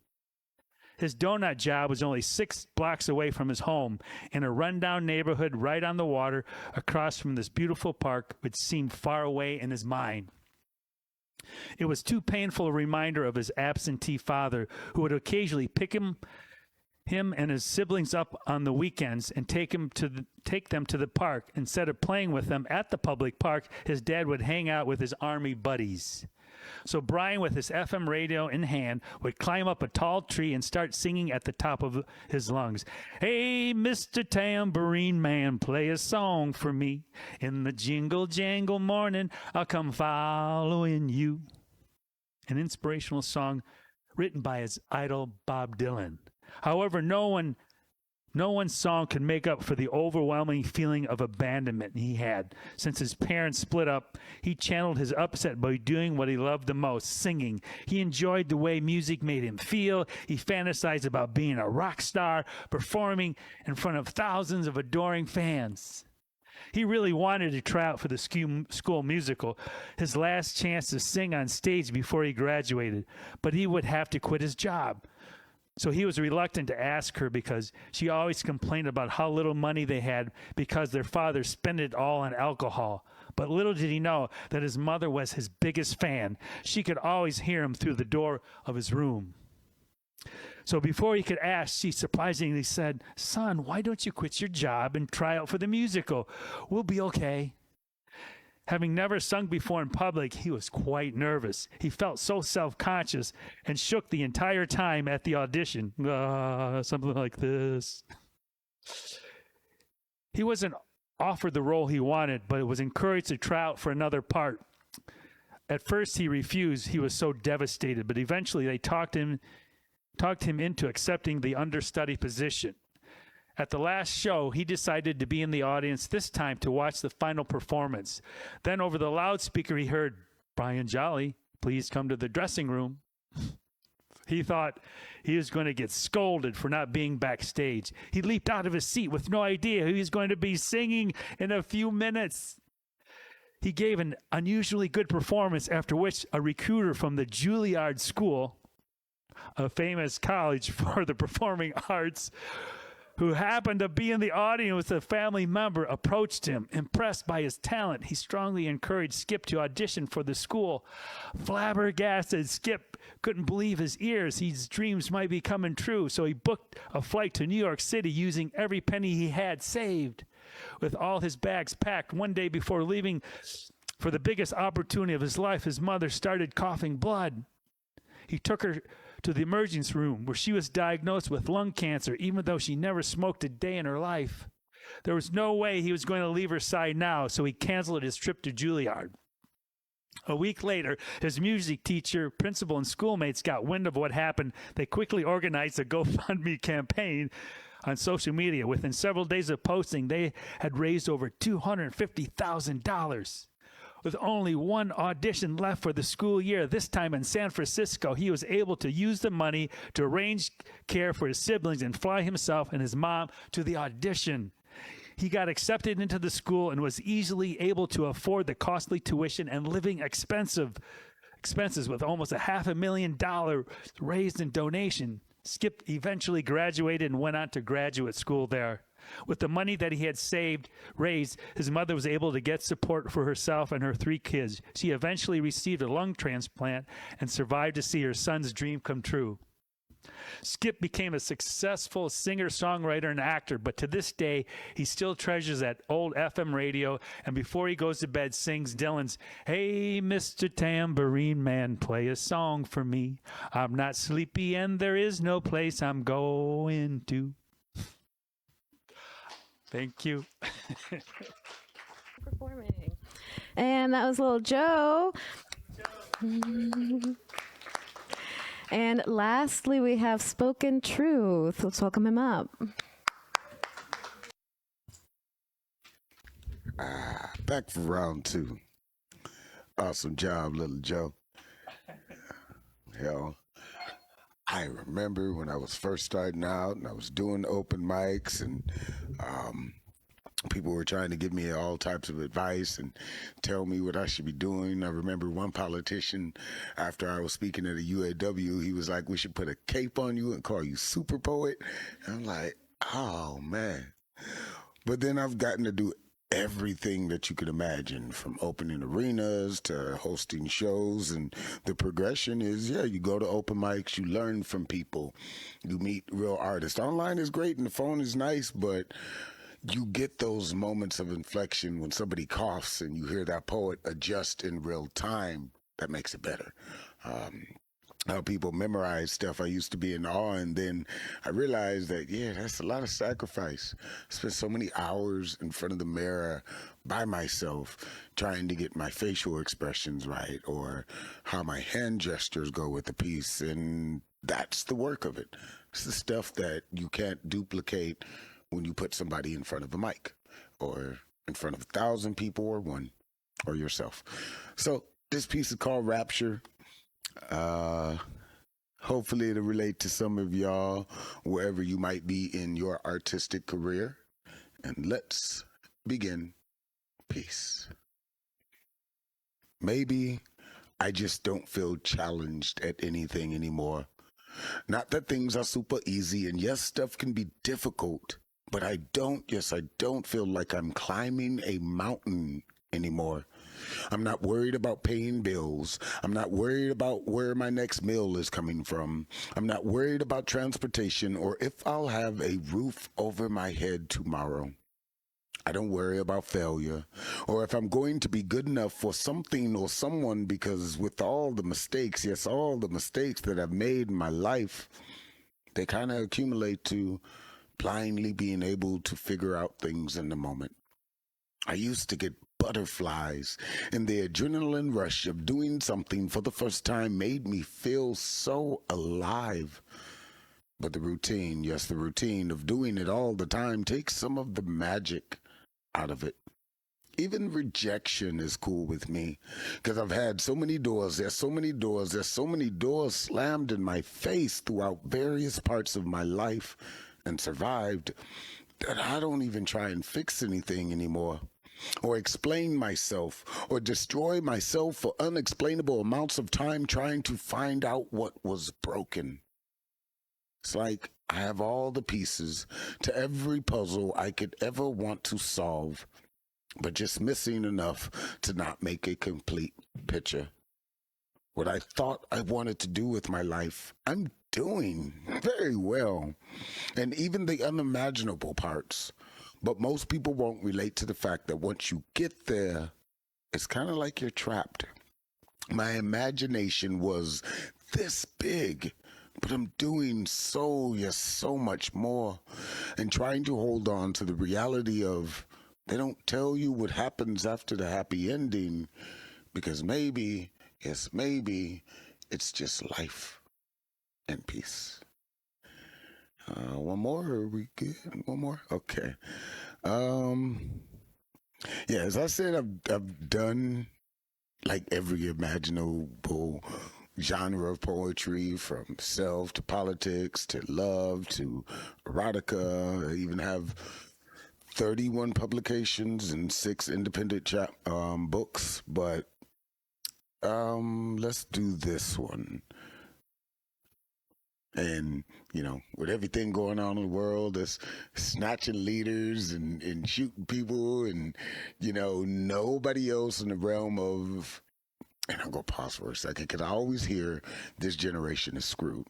His donut job was only 6 blocks away from his home in a rundown neighborhood right on the water across from this beautiful park which seemed far away in his mind. It was too painful a reminder of his absentee father, who would occasionally pick him and his siblings up on the weekends and take them to the park. Instead of playing with them at the public park, his dad would hang out with his army buddies. So Brian, with his FM radio in hand, would climb up a tall tree and start singing at the top of his lungs. Hey, Mr. Tambourine Man, play a song for me. In the jingle jangle morning, I'll come following you. An inspirational song written by his idol, Bob Dylan. However, no one's song could make up for the overwhelming feeling of abandonment he had. Since his parents split up, he channeled his upset by doing what he loved the most, singing. He enjoyed the way music made him feel. He fantasized about being a rock star, performing in front of thousands of adoring fans. He really wanted to try out for the school musical, his last chance to sing on stage before he graduated, but he would have to quit his job. So he was reluctant to ask her because she always complained about how little money they had because their father spent it all on alcohol. But little did he know that his mother was his biggest fan. She could always hear him through the door of his room. So before he could ask, she surprisingly said, "Son, why don't you quit your job and try out for the musical? We'll be okay." Having never sung before in public, he was quite nervous. He felt so self-conscious and shook the entire time at the audition. Something like this. He wasn't offered the role he wanted, but was encouraged to try out for another part. At first, he refused. He was so devastated, but eventually they talked him into accepting the understudy position. At the last show, he decided to be in the audience this time to watch the final performance. Then over the loudspeaker, he heard, "Brian Jolly, please come to the dressing room." He thought he was going to get scolded for not being backstage. He leaped out of his seat with no idea he was going to be singing in a few minutes. He gave an unusually good performance, after which a recruiter from the Juilliard School, a famous college for the performing arts, who happened to be in the audience with a family member, approached him. Impressed by his talent, he strongly encouraged Skip to audition for the school. Flabbergasted, Skip couldn't believe his ears. His dreams might be coming true, so he booked a flight to New York City using every penny he had saved. With all his bags packed, one day before leaving for the biggest opportunity of his life, his mother started coughing blood. He took her to the emergency room, where she was diagnosed with lung cancer, even though she never smoked a day in her life. There was no way he was going to leave her side now, so he canceled his trip to Juilliard. A week later, his music teacher, principal, and schoolmates got wind of what happened. They quickly organized a GoFundMe campaign on social media. Within several days of posting, they had raised over $250,000. With only one audition left for the school year, this time in San Francisco, he was able to use the money to arrange care for his siblings and fly himself and his mom to the audition. He got accepted into the school and was easily able to afford the costly tuition and living expenses with almost $500,000 raised in donation. Skip eventually graduated and went on to graduate school there. With the money that he had raised, his mother was able to get support for herself and her 3 kids. She eventually received a lung transplant and survived to see her son's dream come true. Skip became a successful singer-songwriter and actor, but to this day, he still treasures that old FM radio, and before he goes to bed, sings Dylan's, "Hey, Mr. Tambourine Man, play a song for me. I'm not sleepy and there is no place I'm going to." Thank you. Performing. And that was Lil Joe. And lastly, we have Spoken Truth. Let's welcome him up. Back for round 2. Awesome job, Lil Joe. Hell, I remember when I was first starting out and I was doing open mics, and people were trying to give me all types of advice and tell me what I should be doing. I remember one politician, after I was speaking at a UAW, he was like, "We should put a cape on you and call you Super Poet." And I'm like, oh man. But then I've gotten to do everything that you could imagine, from opening arenas to hosting shows, and the progression is, you go to open mics, you learn from people, you meet real artists. Online is great and the phone is nice, but you get those moments of inflection when somebody coughs and you hear that poet adjust in real time that makes it better. How people memorize stuff. I used to be in awe, and then I realized that, yeah, that's a lot of sacrifice. I spent so many hours in front of the mirror by myself trying to get my facial expressions right, or how my hand gestures go with the piece, and that's the work of it. It's the stuff that you can't duplicate when you put somebody in front of a mic, or in front of 1,000 people, or one, or yourself. So this piece is called Rapture. Hopefully it'll relate to some of y'all wherever you might be in your artistic career. And let's begin. Peace. Maybe I just don't feel challenged at anything anymore. Not that things are super easy, and yes, stuff can be difficult, but I don't feel like I'm climbing a mountain anymore. I'm not worried about paying bills. I'm not worried about where my next meal is coming from. I'm not worried about transportation or if I'll have a roof over my head tomorrow. I don't worry about failure or if I'm going to be good enough for something or someone, because with all the mistakes, yes, all the mistakes that I've made in my life, they kind of accumulate to blindly being able to figure out things in the moment. I used to get butterflies, and the adrenaline rush of doing something for the first time made me feel so alive. But the routine, yes, the routine of doing it all the time takes some of the magic out of it. Even rejection is cool with me, because I've had so many doors, there's so many doors slammed in my face throughout various parts of my life and survived, that I don't even try and fix anything anymore, or explain myself, or destroy myself for unexplainable amounts of time trying to find out what was broken. It's like I have all the pieces to every puzzle I could ever want to solve, but just missing enough to not make a complete picture. What I thought I wanted to do with my life, I'm doing very well, and even the unimaginable parts. But most people won't relate to the fact that once you get there, it's kind of like you're trapped. My imagination was this big, but I'm doing so much more, and trying to hold on to the reality of they don't tell you what happens after the happy ending, because maybe, yes, maybe it's just life and peace. One more, are we good? One more? Okay. Yeah, as I said, I've done like every imaginable genre of poetry, from self to politics to love to erotica. I even have 31 publications and 6 independent books, but let's do this one. And, you know, with everything going on in the world, there's snatching leaders and shooting people, and, you know, nobody else in the realm of, and I'll go pause for a second, because I always hear this generation is screwed.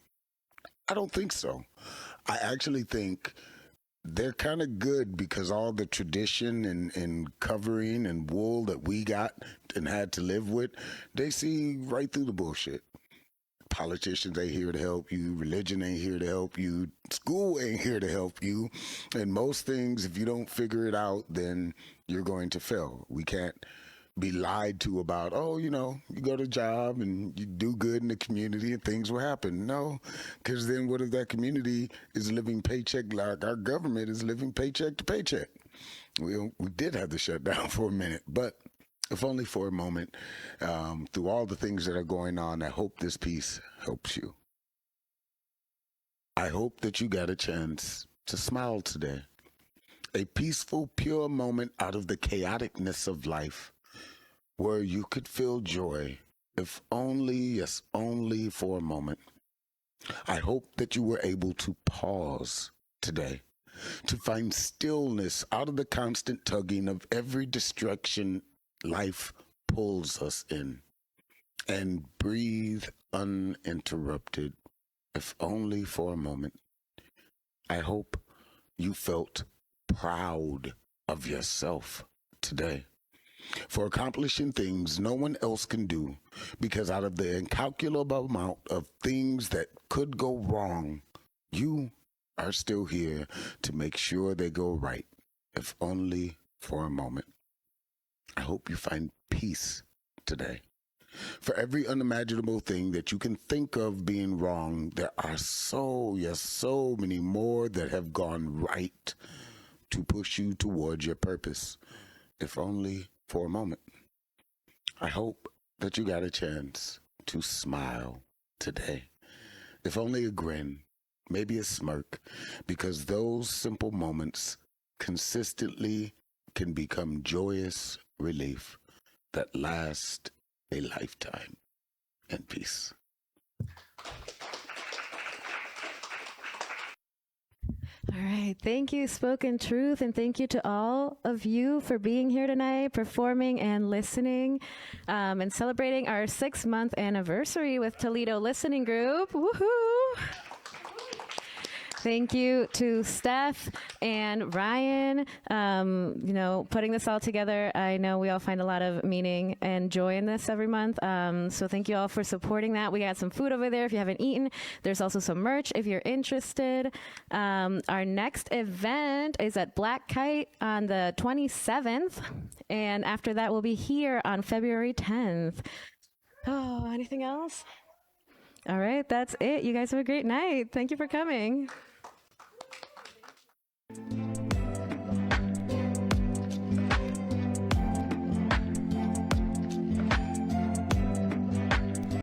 I don't think so. I actually think they're kind of good, because all the tradition and covering and wool that we got and had to live with, they see right through the bullshit. Politicians ain't here to help you. Religion ain't here to help you. School ain't here to help you. And most things, if you don't figure it out, then you're going to fail. We can't be lied to about, oh, you know, you go to a job and you do good in the community and things will happen. No, because then what if that community is living paycheck, like our government is living paycheck to paycheck? We did have to shut down for a minute, but if only for a moment. Through all the things that are going on, I hope this piece helps you. I hope that you got a chance to smile today. A peaceful, pure moment out of the chaoticness of life, where you could feel joy, if only, yes, only for a moment. I hope that you were able to pause today, to find stillness out of the constant tugging of every distraction life pulls us in, and breathe uninterrupted, if only for a moment. I hope you felt proud of yourself today. for accomplishing things no one else can do, because out of the incalculable amount of things that could go wrong, you are still here to make sure they go right, if only for a moment. I hope you find peace today. For every unimaginable thing that you can think of being wrong, there are so many more that have gone right to push you towards your purpose, if only for a moment. I hope that you got a chance to smile today, if only a grin, maybe a smirk, because those simple moments consistently can become joyous relief that last a lifetime in peace. All right. Thank you, Spoken Truth, and thank you to all of you for being here tonight, performing and listening, and celebrating our 6-month anniversary with Toledo Listening Group. Woohoo! Thank you to Steph and Ryan, putting this all together. I know we all find a lot of meaning and joy in this every month. So thank you all for supporting that. We got some food over there if you haven't eaten. There's also some merch if you're interested. Our next event is at Black Kite on the 27th. And after that, we'll be here on February 10th. Oh, anything else? All right, that's it. You guys have a great night. Thank you for coming.